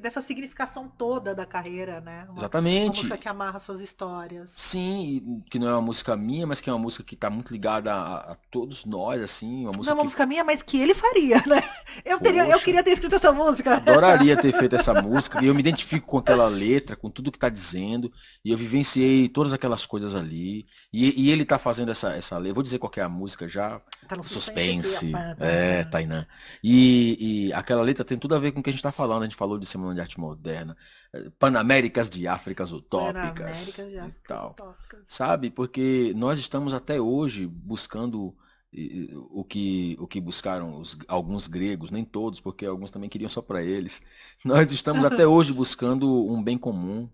[SPEAKER 1] dessa significação toda da carreira, né? Uma música
[SPEAKER 2] exatamente.
[SPEAKER 1] que amarra suas histórias.
[SPEAKER 2] Sim, e que não é uma música minha, mas que é uma música que está muito ligada a todos nós, assim, uma
[SPEAKER 1] Não é
[SPEAKER 2] música
[SPEAKER 1] uma
[SPEAKER 2] que,
[SPEAKER 1] música minha, mas que ele faria, né? Eu
[SPEAKER 2] poxa,
[SPEAKER 1] queria ter escrito essa música.
[SPEAKER 2] adoraria ter feito essa música, e eu me identifico com aquela letra, com tudo que está dizendo, e eu vivenciei todas aquelas coisas ali, e ele está fazendo essa letra, vou dizer qual que é a música já,
[SPEAKER 1] Tá no suspense aqui.
[SPEAKER 2] suspense,
[SPEAKER 1] Pá, pá.
[SPEAKER 2] Tainá, e aquela letra tem tudo a ver com o que a gente está falando, a gente falou de Semana de Arte Moderna, Panaméricas de Áfricas
[SPEAKER 1] Pan-Américas
[SPEAKER 2] Utópicas,
[SPEAKER 1] de
[SPEAKER 2] e
[SPEAKER 1] Áfricas
[SPEAKER 2] tal.
[SPEAKER 1] Utópicas.
[SPEAKER 2] Sabe? Porque nós estamos até hoje buscando o que buscaram alguns gregos, nem todos, porque alguns também queriam só para eles. Nós estamos até hoje buscando um bem comum.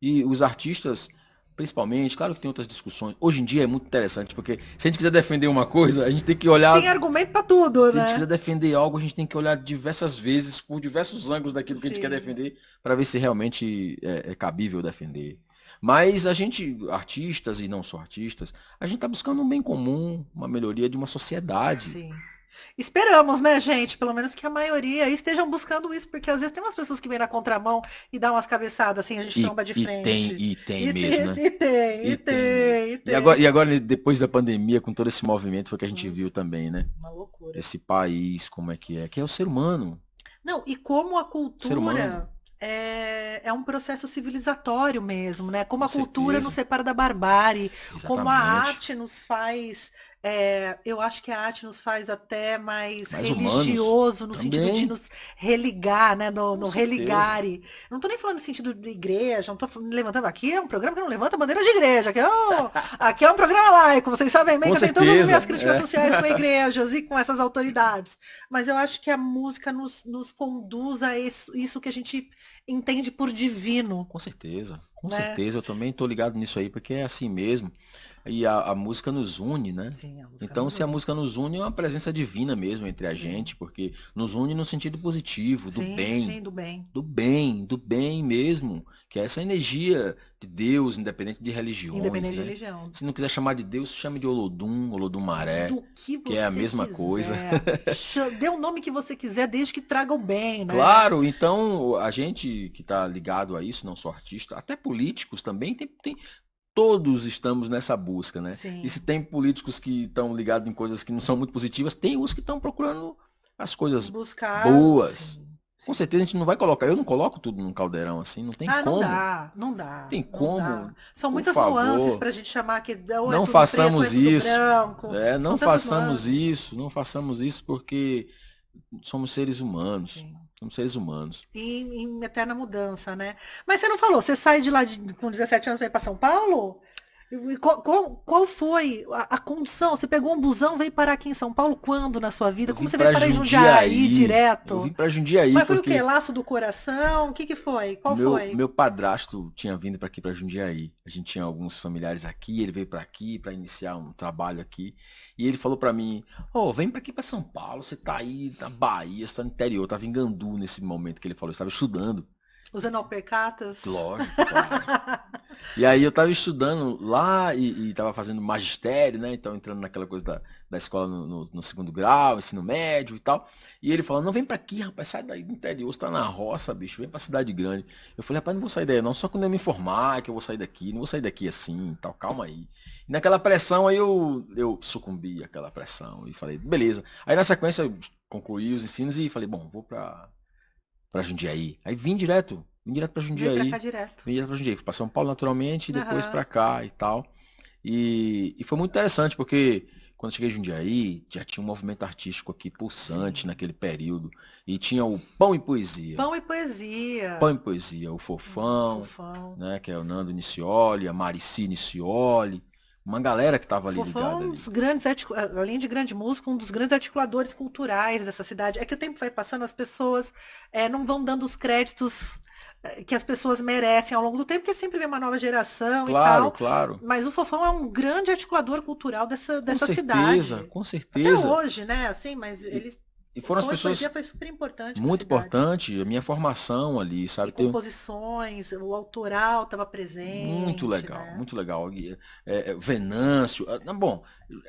[SPEAKER 2] E os artistas, principalmente, claro que tem outras discussões. Hoje em dia é muito interessante, porque se a gente quiser defender uma coisa, a gente tem que olhar.
[SPEAKER 1] Tem argumento pra tudo,
[SPEAKER 2] Se a gente quiser
[SPEAKER 1] né?
[SPEAKER 2] defender algo, a gente tem que olhar diversas vezes, por diversos ângulos daquilo que a gente quer
[SPEAKER 1] Sim.
[SPEAKER 2] defender, para ver se realmente é cabível defender. Mas a gente, artistas e não só artistas, a gente está buscando um bem comum, uma melhoria de uma sociedade.
[SPEAKER 1] Sim. Esperamos, né, gente? Pelo menos que a maioria estejam buscando isso, porque às vezes tem umas pessoas que vêm na contramão e dão umas cabeçadas assim, a gente
[SPEAKER 2] E,
[SPEAKER 1] tomba de
[SPEAKER 2] e tem,
[SPEAKER 1] frente.
[SPEAKER 2] e tem mesmo, né?
[SPEAKER 1] E tem,
[SPEAKER 2] E
[SPEAKER 1] e
[SPEAKER 2] tem mesmo.
[SPEAKER 1] tem, e
[SPEAKER 2] E
[SPEAKER 1] tem.
[SPEAKER 2] agora, depois da pandemia, com todo esse movimento, foi que a gente
[SPEAKER 1] Nossa,
[SPEAKER 2] viu também, né?
[SPEAKER 1] uma loucura.
[SPEAKER 2] Esse país, como é, que é o ser humano.
[SPEAKER 1] Não, e como a
[SPEAKER 2] O ser humano,
[SPEAKER 1] cultura é um processo civilizatório mesmo, né? Como
[SPEAKER 2] com
[SPEAKER 1] a cultura nos
[SPEAKER 2] certeza.
[SPEAKER 1] separa da barbárie, como a
[SPEAKER 2] Exatamente.
[SPEAKER 1] arte nos faz, eu acho que a arte nos faz até mais
[SPEAKER 2] Mais humanos
[SPEAKER 1] religioso, no sentido de
[SPEAKER 2] também,
[SPEAKER 1] nos religar, né? No,
[SPEAKER 2] com
[SPEAKER 1] no
[SPEAKER 2] certeza.
[SPEAKER 1] religare. Não tô nem falando no sentido de igreja, não tô levantando. Aqui é um programa que não levanta bandeira de igreja, aqui é um programa laico, vocês sabem bem
[SPEAKER 2] Com
[SPEAKER 1] que eu tenho todas as minhas
[SPEAKER 2] certeza.
[SPEAKER 1] críticas sociais com igrejas e com essas autoridades. Mas eu acho que a música nos conduz a isso que a gente entende por divino,
[SPEAKER 2] Com certeza, com
[SPEAKER 1] né?
[SPEAKER 2] certeza. Eu também estou ligado nisso aí, porque é assim mesmo. E a música nos une, né?
[SPEAKER 1] Sim, a música
[SPEAKER 2] Então,
[SPEAKER 1] nos
[SPEAKER 2] se a
[SPEAKER 1] une.
[SPEAKER 2] música nos une, é uma presença divina mesmo entre a
[SPEAKER 1] Sim,
[SPEAKER 2] gente, porque nos une no sentido positivo,
[SPEAKER 1] sim, sim, do bem.
[SPEAKER 2] do bem mesmo, que é essa energia de Deus, independente de religiões,
[SPEAKER 1] Independente de
[SPEAKER 2] né?
[SPEAKER 1] religião.
[SPEAKER 2] Se não quiser chamar de Deus, chame de Olodum, Olodumaré,
[SPEAKER 1] Do que
[SPEAKER 2] que é a
[SPEAKER 1] você
[SPEAKER 2] mesma coisa.
[SPEAKER 1] quiser. Dê o nome que você quiser, desde que traga o bem, né?
[SPEAKER 2] Claro, então a gente que está ligado a isso, não só artista, até políticos também, todos estamos nessa busca, né? E se
[SPEAKER 1] Sim.
[SPEAKER 2] tem políticos que estão ligados em coisas que não são muito positivas, tem uns que estão procurando as coisas
[SPEAKER 1] Buscar,
[SPEAKER 2] boas.
[SPEAKER 1] sim,
[SPEAKER 2] Com
[SPEAKER 1] sim.
[SPEAKER 2] certeza a gente não vai colocar, eu não coloco tudo num caldeirão assim, não tem
[SPEAKER 1] Ah, não
[SPEAKER 2] como.
[SPEAKER 1] dá, não dá,
[SPEAKER 2] Tem
[SPEAKER 1] não
[SPEAKER 2] como,
[SPEAKER 1] dá. São
[SPEAKER 2] por
[SPEAKER 1] muitas nuances
[SPEAKER 2] favor,
[SPEAKER 1] para a gente chamar que ou é
[SPEAKER 2] não
[SPEAKER 1] tudo preto ou é
[SPEAKER 2] façamos
[SPEAKER 1] tudo
[SPEAKER 2] isso.
[SPEAKER 1] branco.
[SPEAKER 2] Não
[SPEAKER 1] São tantas
[SPEAKER 2] façamos
[SPEAKER 1] nuances.
[SPEAKER 2] isso, não façamos isso porque somos seres humanos.
[SPEAKER 1] Sim.
[SPEAKER 2] Somos seres humanos.
[SPEAKER 1] Em eterna mudança, né? Mas você não falou, você sai de lá com 17 anos e vem para São Paulo? E qual foi a condição? Você pegou um busão, veio parar aqui em São Paulo quando na sua vida?
[SPEAKER 2] Eu
[SPEAKER 1] Como
[SPEAKER 2] vim
[SPEAKER 1] você veio
[SPEAKER 2] para
[SPEAKER 1] parar em Jundiaí
[SPEAKER 2] Jundiaí. Eu vim
[SPEAKER 1] direto?
[SPEAKER 2] para Jundiaí
[SPEAKER 1] Mas foi o quê?
[SPEAKER 2] porque
[SPEAKER 1] Laço do coração? O que que foi? Qual foi?
[SPEAKER 2] meu padrasto tinha vindo para aqui para Jundiaí. A gente tinha alguns familiares aqui, ele veio para aqui para iniciar um trabalho aqui. E ele falou para mim: "Ó, vem para aqui para São Paulo, você tá aí na Bahia, você tá no interior". Eu tava em Gandu nesse momento que ele falou, eu estava estudando.
[SPEAKER 1] Usando alpercatas?
[SPEAKER 2] Lógico, claro. E aí eu tava estudando lá e tava fazendo magistério, né? Então entrando naquela coisa da escola no segundo grau, ensino médio e tal. E ele falou, não, vem pra aqui, rapaz, sai daí do interior, você tá na roça, bicho, vem pra cidade grande. Eu falei, rapaz, não vou sair daí não, só quando eu me formar que eu vou sair daqui, não vou sair daqui assim e tal, calma aí. E naquela pressão aí eu sucumbi àquela pressão e falei, beleza. Aí na sequência eu concluí os ensinos e falei, bom, vou pra Jundiaí. Aí vim direto pra
[SPEAKER 1] Veio pra cá
[SPEAKER 2] Jundiaí.
[SPEAKER 1] direto.
[SPEAKER 2] Vim direto pra Jundiaí. Fui pra São Paulo naturalmente e depois
[SPEAKER 1] Aham.
[SPEAKER 2] pra cá e tal. E foi muito interessante porque quando eu cheguei em Jundiaí, já tinha um movimento artístico aqui pulsante
[SPEAKER 1] Sim.
[SPEAKER 2] naquele período. E tinha o Pão e Poesia.
[SPEAKER 1] Pão e poesia.
[SPEAKER 2] Pão e Poesia, o Fofão,
[SPEAKER 1] Fofão.
[SPEAKER 2] né, que é o Nando Nicioli, a Marici Nicioli, uma galera que tava ali
[SPEAKER 1] Fofão
[SPEAKER 2] ligada
[SPEAKER 1] é um
[SPEAKER 2] ali.
[SPEAKER 1] dos grandes, além de grande músico, um dos grandes articuladores culturais dessa cidade. É que o tempo vai passando, as pessoas não vão dando os créditos que as pessoas merecem ao longo do tempo, porque sempre vem uma nova geração e
[SPEAKER 2] Claro,
[SPEAKER 1] tal.
[SPEAKER 2] claro.
[SPEAKER 1] Mas o Fofão é um grande articulador cultural
[SPEAKER 2] Com
[SPEAKER 1] dessa
[SPEAKER 2] certeza,
[SPEAKER 1] cidade.
[SPEAKER 2] com
[SPEAKER 1] Até
[SPEAKER 2] certeza.
[SPEAKER 1] hoje, né? Assim, mas
[SPEAKER 2] E foram as
[SPEAKER 1] Então, a poesia
[SPEAKER 2] pessoas
[SPEAKER 1] foi super importante para a
[SPEAKER 2] muito
[SPEAKER 1] cidade.
[SPEAKER 2] importante, a minha formação ali,
[SPEAKER 1] E
[SPEAKER 2] sabe?
[SPEAKER 1] composições, o autoral estava
[SPEAKER 2] Muito
[SPEAKER 1] presente,
[SPEAKER 2] legal,
[SPEAKER 1] né?
[SPEAKER 2] muito legal. Venâncio, bom,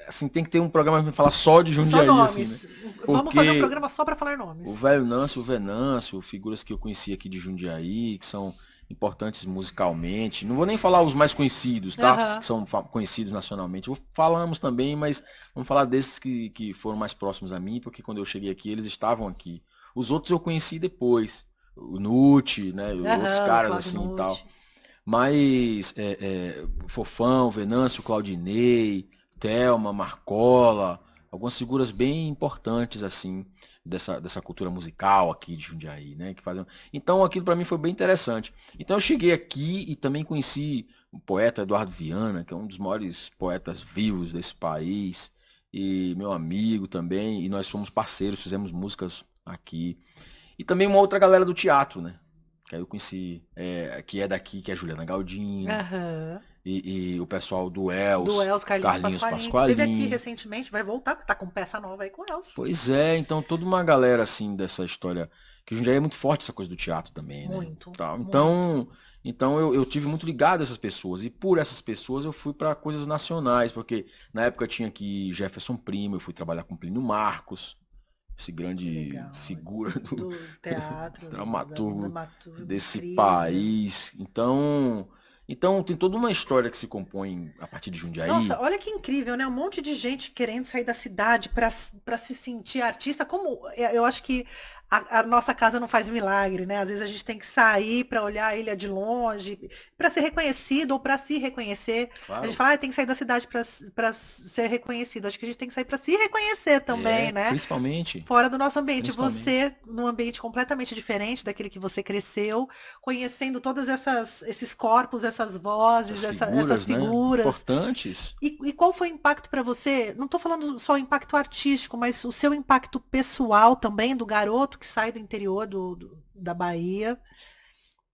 [SPEAKER 2] assim, tem que ter um programa pra falar só de
[SPEAKER 1] Só
[SPEAKER 2] Jundiaí, assim, né?
[SPEAKER 1] nomes. Vamos fazer um
[SPEAKER 2] Porque
[SPEAKER 1] programa só para falar
[SPEAKER 2] o
[SPEAKER 1] nomes.
[SPEAKER 2] velho Nâncio, o Venâncio, figuras que eu conheci aqui de Jundiaí, que são importantes musicalmente. Não vou nem falar os mais conhecidos, tá?
[SPEAKER 1] Aham.
[SPEAKER 2] Que são conhecidos nacionalmente. Falamos também, mas vamos falar desses que foram mais próximos a mim, porque quando eu cheguei aqui, eles estavam aqui. Os outros eu conheci depois. O Nuti, né? Outros
[SPEAKER 1] Aham, o
[SPEAKER 2] caras
[SPEAKER 1] Claudio
[SPEAKER 2] assim e tal.
[SPEAKER 1] Nucci.
[SPEAKER 2] Mas Fofão, Venâncio, Claudinei, Thelma, Marcola, algumas figuras bem importantes assim dessa cultura musical aqui de Jundiaí, né? Que fazem... Então aquilo para mim foi bem interessante. Então eu cheguei aqui e também conheci o poeta Eduardo Viana, que é um dos maiores poetas vivos desse país, e meu amigo também, e nós fomos parceiros, fizemos músicas aqui. E também uma outra galera do teatro, né? Que aí eu conheci, que é daqui, que é a Juliana Galdino,
[SPEAKER 1] Aham.
[SPEAKER 2] e o pessoal do
[SPEAKER 1] Do
[SPEAKER 2] Els,
[SPEAKER 1] Elcio Carlinhos
[SPEAKER 2] Carlinhos
[SPEAKER 1] Pasqualin, que esteve aqui
[SPEAKER 2] Pasqualin.
[SPEAKER 1] recentemente, vai voltar, porque tá com peça nova aí com o Elcio.
[SPEAKER 2] Pois é, então toda uma galera assim dessa história, que Jundiaí é muito forte essa coisa do teatro também, né?
[SPEAKER 1] Muito,
[SPEAKER 2] Tal.
[SPEAKER 1] muito.
[SPEAKER 2] Então eu tive muito ligado a essas pessoas, e por essas pessoas eu fui para coisas nacionais, porque na época tinha aqui Jefferson Primo, eu fui trabalhar com Plínio Marcos, esse
[SPEAKER 1] Que
[SPEAKER 2] grande
[SPEAKER 1] legal.
[SPEAKER 2] figura do
[SPEAKER 1] Do teatro, da
[SPEAKER 2] dramaturgo
[SPEAKER 1] dramaturgo
[SPEAKER 2] desse
[SPEAKER 1] incrível.
[SPEAKER 2] país. Então tem toda uma história que se compõe a partir de
[SPEAKER 1] Nossa,
[SPEAKER 2] Jundiaí.
[SPEAKER 1] olha que incrível, né? Um monte de gente querendo sair da cidade para se sentir artista. Como eu acho que a nossa casa não faz milagre, né? Às vezes a gente tem que sair para olhar a ilha de longe, para ser reconhecido ou para se reconhecer. A gente
[SPEAKER 2] Claro,
[SPEAKER 1] fala, tem que sair da cidade para ser reconhecido. Acho que a gente tem que sair para se reconhecer também, né?
[SPEAKER 2] principalmente,
[SPEAKER 1] Fora do nosso ambiente.
[SPEAKER 2] principalmente
[SPEAKER 1] Você, num ambiente completamente diferente daquele que você cresceu, conhecendo todas esses corpos, essas vozes,
[SPEAKER 2] essas
[SPEAKER 1] essas
[SPEAKER 2] figuras, né,
[SPEAKER 1] figuras.
[SPEAKER 2] importantes.
[SPEAKER 1] E qual foi o impacto para você? Não estou falando só o impacto artístico, mas o seu impacto pessoal também, do garoto que sai do interior da Bahia,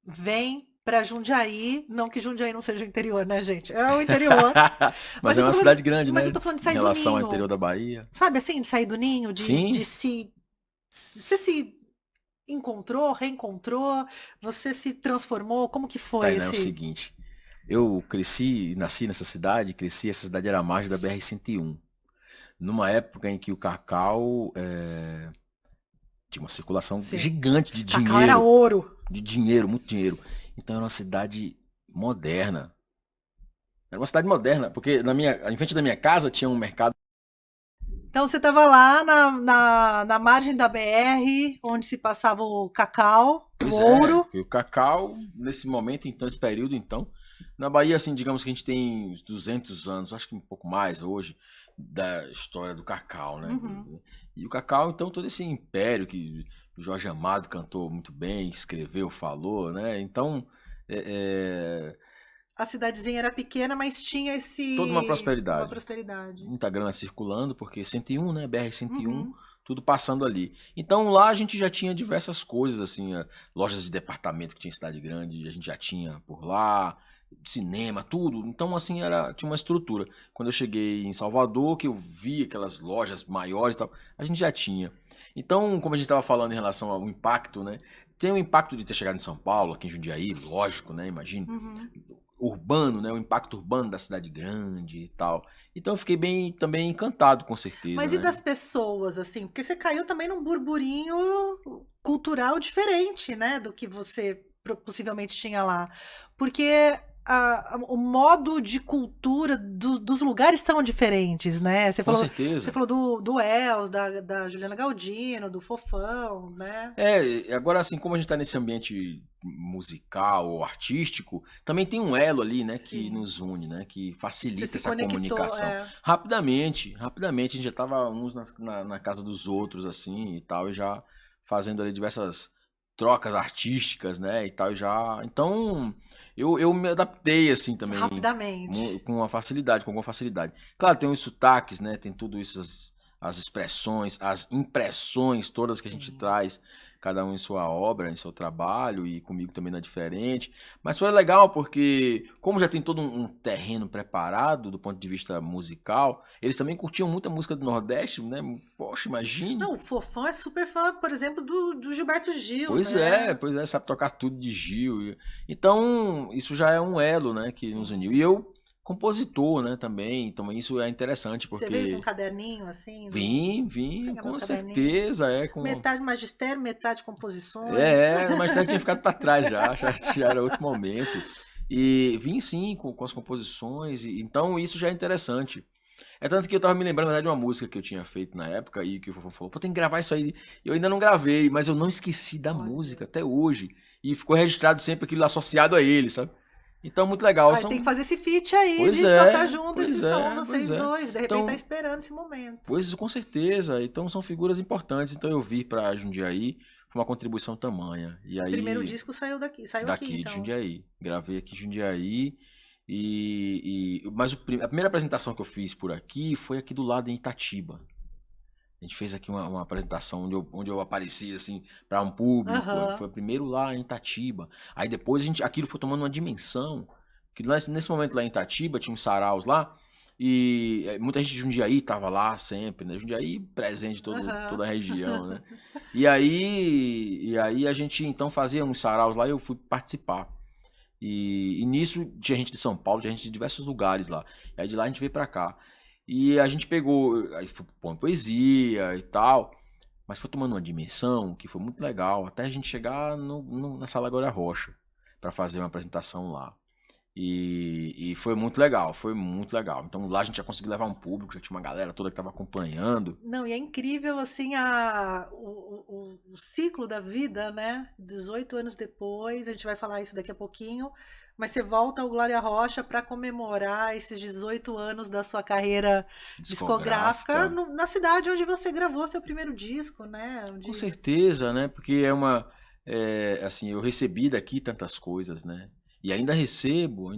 [SPEAKER 1] vem para Jundiaí. Não que Jundiaí não seja o interior, né, gente? É o interior.
[SPEAKER 2] Mas
[SPEAKER 1] Mas
[SPEAKER 2] é
[SPEAKER 1] eu
[SPEAKER 2] uma
[SPEAKER 1] tô falando,
[SPEAKER 2] cidade grande,
[SPEAKER 1] mas eu
[SPEAKER 2] né,
[SPEAKER 1] tô falando de
[SPEAKER 2] em
[SPEAKER 1] sair do
[SPEAKER 2] relação ao
[SPEAKER 1] ninho.
[SPEAKER 2] interior da Bahia.
[SPEAKER 1] Sabe assim, de sair do ninho, de
[SPEAKER 2] Sim,
[SPEAKER 1] se. Você se encontrou, reencontrou, você se transformou? Como que foi
[SPEAKER 2] Tainá, é o
[SPEAKER 1] esse.
[SPEAKER 2] seguinte. Eu cresci, nasci nessa cidade, cresci, essa cidade era a margem da BR-101. Numa época em que o cacau tinha uma circulação
[SPEAKER 1] Sim.
[SPEAKER 2] gigante
[SPEAKER 1] Cacau era ouro.
[SPEAKER 2] de dinheiro, muito dinheiro. Então era uma cidade moderna. Era uma cidade moderna, porque em frente da minha casa tinha um mercado.
[SPEAKER 1] Então você estava lá na margem da BR, onde se passava o cacau, o
[SPEAKER 2] Pois é,
[SPEAKER 1] ouro.
[SPEAKER 2] e o cacau, nesse momento, então, esse período, então, na Bahia, assim, digamos que a gente tem uns 200 anos, acho que um pouco mais hoje, da história do cacau, né?
[SPEAKER 1] Uhum.
[SPEAKER 2] E o cacau, então, todo esse império que o Jorge Amado cantou muito bem, escreveu, falou, né? Então, é, é,
[SPEAKER 1] A cidadezinha era pequena, mas tinha
[SPEAKER 2] toda uma
[SPEAKER 1] uma
[SPEAKER 2] prosperidade.
[SPEAKER 1] prosperidade.
[SPEAKER 2] Muita grana circulando, porque 101, né? BR-101,
[SPEAKER 1] Uhum.
[SPEAKER 2] tudo passando ali. Então lá a gente já tinha diversas coisas, assim, lojas de departamento que tinha em cidade grande, a gente já tinha por lá, cinema, tudo. Então, assim, tinha uma estrutura. Quando eu cheguei em Salvador, que eu vi aquelas lojas maiores e tal, a gente já tinha. Então, como a gente estava falando em relação ao impacto, né? Tem o impacto de ter chegado em São Paulo, aqui em Jundiaí, lógico, né? Imagine
[SPEAKER 1] Uhum.
[SPEAKER 2] urbano, né? O impacto urbano da cidade grande e tal. Então eu fiquei bem também encantado, com certeza,
[SPEAKER 1] Mas e
[SPEAKER 2] né?
[SPEAKER 1] das pessoas, assim? Porque você caiu também num burburinho cultural diferente, né? Do que você possivelmente tinha lá. Porque o modo de cultura dos lugares são diferentes, né?
[SPEAKER 2] Com
[SPEAKER 1] Você
[SPEAKER 2] certeza.
[SPEAKER 1] falou do Els, da Juliana Galdino, do Fofão, né?
[SPEAKER 2] Agora assim, como a gente tá nesse ambiente musical ou artístico, também tem um elo ali, né, que
[SPEAKER 1] Sim.
[SPEAKER 2] nos une, né, que
[SPEAKER 1] Você
[SPEAKER 2] facilita
[SPEAKER 1] se
[SPEAKER 2] essa
[SPEAKER 1] conectou,
[SPEAKER 2] comunicação.
[SPEAKER 1] é.
[SPEAKER 2] Rapidamente, a gente já tava uns na casa dos outros, assim, e tal, e já fazendo ali diversas trocas artísticas, né, e tal, e já... Então, eu me adaptei, assim, também,
[SPEAKER 1] Rapidamente.
[SPEAKER 2] com alguma facilidade. Claro, tem os sotaques, né, tem tudo isso, as expressões, as impressões todas que a gente
[SPEAKER 1] Sim.
[SPEAKER 2] traz. cada um em sua obra, em seu trabalho, e comigo também não é diferente. Mas foi legal porque, como já tem todo um terreno preparado do ponto de vista musical, eles também curtiam muita música do Nordeste, né? Poxa, imagine.
[SPEAKER 1] Não, o Fofão é super fã, por exemplo, do Gilberto Gil,
[SPEAKER 2] Pois
[SPEAKER 1] né?
[SPEAKER 2] é, sabe tocar tudo de Gil. Então, isso já é um elo, né, que nos
[SPEAKER 1] Sim.
[SPEAKER 2] uniu. E eu, compositor, né, também, então isso é interessante,
[SPEAKER 1] Você veio com um
[SPEAKER 2] porque
[SPEAKER 1] caderninho, assim, Vou
[SPEAKER 2] vim,
[SPEAKER 1] pegar meu
[SPEAKER 2] com
[SPEAKER 1] caderninho.
[SPEAKER 2] certeza,
[SPEAKER 1] Metade magistério, metade composições.
[SPEAKER 2] mas até tinha ficado para trás já era outro momento. E vim sim com as composições, então isso já é interessante. É tanto que eu tava me lembrando, na verdade, de uma música que eu tinha feito na época e que o Fofão falou, pô, tem que gravar isso aí. Eu ainda não gravei, mas eu não esqueci da música
[SPEAKER 1] Olha.
[SPEAKER 2] até hoje. E ficou registrado sempre aquilo associado a ele, sabe? Então, muito legal.
[SPEAKER 1] Aí tem que fazer esse feat aí
[SPEAKER 2] Pois
[SPEAKER 1] de tocar
[SPEAKER 2] é,
[SPEAKER 1] junto
[SPEAKER 2] pois
[SPEAKER 1] esse som,
[SPEAKER 2] é, pois
[SPEAKER 1] vocês
[SPEAKER 2] é.
[SPEAKER 1] dois. De repente tá
[SPEAKER 2] Então,
[SPEAKER 1] esperando esse momento.
[SPEAKER 2] pois com certeza. Então, são figuras importantes. Então, eu vir pra Jundiaí foi uma contribuição tamanha. E
[SPEAKER 1] O primeiro
[SPEAKER 2] aí,
[SPEAKER 1] disco saiu daqui, saiu aqui,
[SPEAKER 2] daqui de
[SPEAKER 1] então.
[SPEAKER 2] Jundiaí. Gravei aqui em Jundiaí. Mas a primeira apresentação que eu fiz por aqui foi aqui do lado em Itatiba. A gente fez aqui uma apresentação onde eu apareci assim para um público.
[SPEAKER 1] Aham.
[SPEAKER 2] Foi primeiro lá em Itatiba. Aí depois aquilo foi tomando uma dimensão. Que nesse momento lá em Itatiba tinha uns saraus lá. E muita gente de Jundiaí tava lá sempre, né? Jundiaí presente em
[SPEAKER 1] Aham.
[SPEAKER 2] toda a região, né? E aí a gente então fazia uns saraus lá e eu fui participar. E nisso tinha gente de São Paulo, tinha gente de diversos lugares lá. E aí de lá a gente veio pra cá. E a gente pegou, aí foi pondo poesia e tal, mas foi tomando uma dimensão que foi muito legal, até a gente chegar na Sala Glória Rocha pra fazer uma apresentação lá. E foi muito legal, foi muito legal. Então lá a gente já conseguiu levar um público, já tinha uma galera toda que tava acompanhando.
[SPEAKER 1] Não, e é incrível, assim, o ciclo da vida, né? 18 anos depois, a gente vai falar isso daqui a pouquinho, mas você volta ao Glória Rocha para comemorar esses 18 anos da sua carreira discográfica
[SPEAKER 2] Discográfica.
[SPEAKER 1] na cidade onde você gravou seu primeiro disco, né?
[SPEAKER 2] Com
[SPEAKER 1] Onde...
[SPEAKER 2] certeza, né? Porque assim, eu recebi daqui tantas coisas, né? E ainda recebo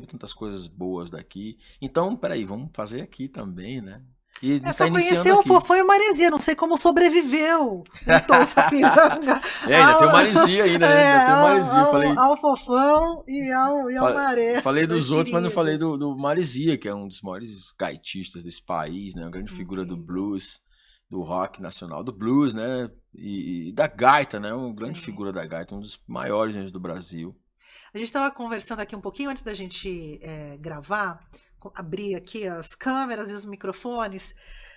[SPEAKER 2] tantas coisas boas daqui. Então, peraí, vamos fazer aqui também, né? E
[SPEAKER 1] É
[SPEAKER 2] está
[SPEAKER 1] só conhecer
[SPEAKER 2] iniciando
[SPEAKER 1] o
[SPEAKER 2] aqui.
[SPEAKER 1] Fofão e Maresia, não sei como sobreviveu o Tom Sapiranga
[SPEAKER 2] Ainda
[SPEAKER 1] ao,
[SPEAKER 2] tem o Maresia ainda, né? Ainda tem o Maresia.
[SPEAKER 1] ao Fofão e ao
[SPEAKER 2] Falei
[SPEAKER 1] Dois
[SPEAKER 2] dos outros, mas não falei
[SPEAKER 1] queridos.
[SPEAKER 2] do Maresia, que é um dos maiores gaitistas desse país, né? Uma grande figura do
[SPEAKER 1] Incrível.
[SPEAKER 2] blues, do rock nacional, do blues, né? E da gaita, né? Uma grande
[SPEAKER 1] Sim.
[SPEAKER 2] figura da gaita, um dos maiores do Brasil.
[SPEAKER 1] A gente estava conversando aqui um pouquinho antes da gente gravar, abrir aqui as câmeras e os microfones.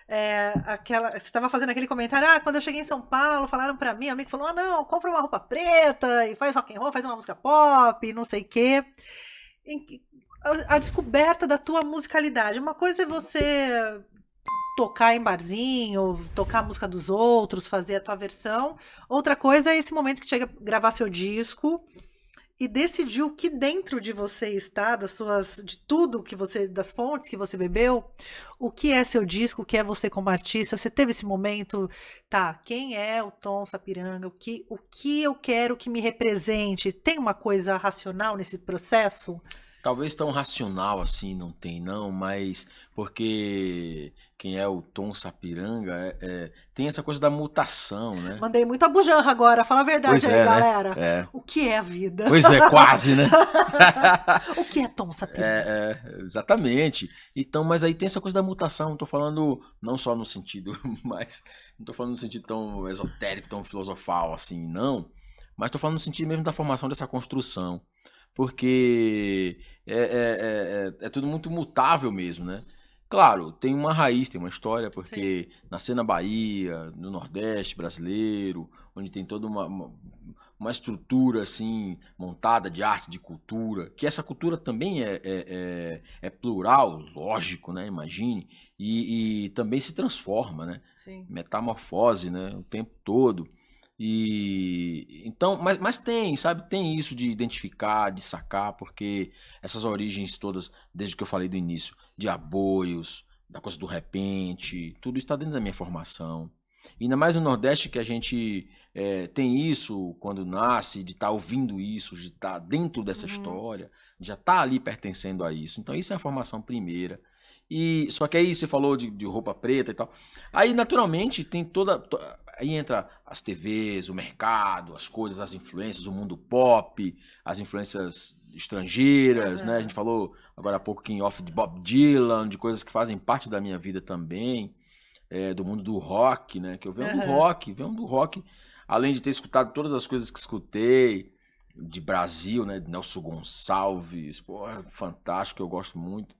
[SPEAKER 1] Você estava fazendo aquele comentário, quando eu cheguei em São Paulo, falaram para mim, um amigo falou, não, compra uma roupa preta e faz rock and roll, faz uma música pop, não sei o quê. A descoberta da tua musicalidade. Uma coisa é você tocar em barzinho, tocar a música dos outros, fazer a tua versão. Outra coisa é esse momento que chega a gravar seu disco e decidir o que dentro de você está, de tudo que você, das fontes que você bebeu, o que é seu disco, o que é você como artista. Você teve esse momento, tá? Quem é o Tom Sapiranga? O que eu quero que me represente? Tem uma coisa racional nesse processo?
[SPEAKER 2] Talvez tão racional assim não tem não, mas porque quem é o Tom Sapiranga tem essa coisa da mutação, né?
[SPEAKER 1] Mandei muito a bujanra agora, fala a verdade
[SPEAKER 2] Pois
[SPEAKER 1] aí,
[SPEAKER 2] é, né?
[SPEAKER 1] galera.
[SPEAKER 2] É.
[SPEAKER 1] O que é a vida?
[SPEAKER 2] Pois é, quase, né?
[SPEAKER 1] O que é Tom Sapiranga?
[SPEAKER 2] Exatamente. Então, mas aí tem essa coisa da mutação. Não tô falando não só no sentido, mas não tô falando no sentido tão esotérico, tão filosofal assim, não. Mas tô falando no sentido mesmo da formação dessa construção. Porque é tudo muito mutável mesmo, né? Claro, tem uma raiz, tem uma história,
[SPEAKER 1] Sim.
[SPEAKER 2] porque nascer na Bahia, no Nordeste brasileiro, onde tem toda uma estrutura assim montada de arte, de cultura, que essa cultura também é plural, lógico, né? Imagine, e também se transforma, né?
[SPEAKER 1] Sim.
[SPEAKER 2] Metamorfose, né? O tempo todo. E então, mas tem, sabe, tem isso de identificar, de sacar, porque essas origens todas, desde que eu falei do início, de aboios, da coisa do repente, tudo está dentro da minha formação. E ainda mais no Nordeste que a gente tem isso quando nasce, de estar ouvindo isso, de estar dentro dessa
[SPEAKER 1] Uhum.
[SPEAKER 2] história, de já estar ali pertencendo a isso. Então isso é a formação primeira. E só que aí você falou de roupa preta e tal. Aí naturalmente tem aí entra as TVs, o mercado, as coisas, as influências, o mundo pop, as influências estrangeiras, né? A gente falou agora há pouco aqui em off de Bob Dylan, de coisas que fazem parte da minha vida também, do mundo do rock, né? Que eu venho do rock, além de ter escutado todas as coisas que escutei, de Brasil, né? Nelson Gonçalves, porra, fantástico, eu gosto muito.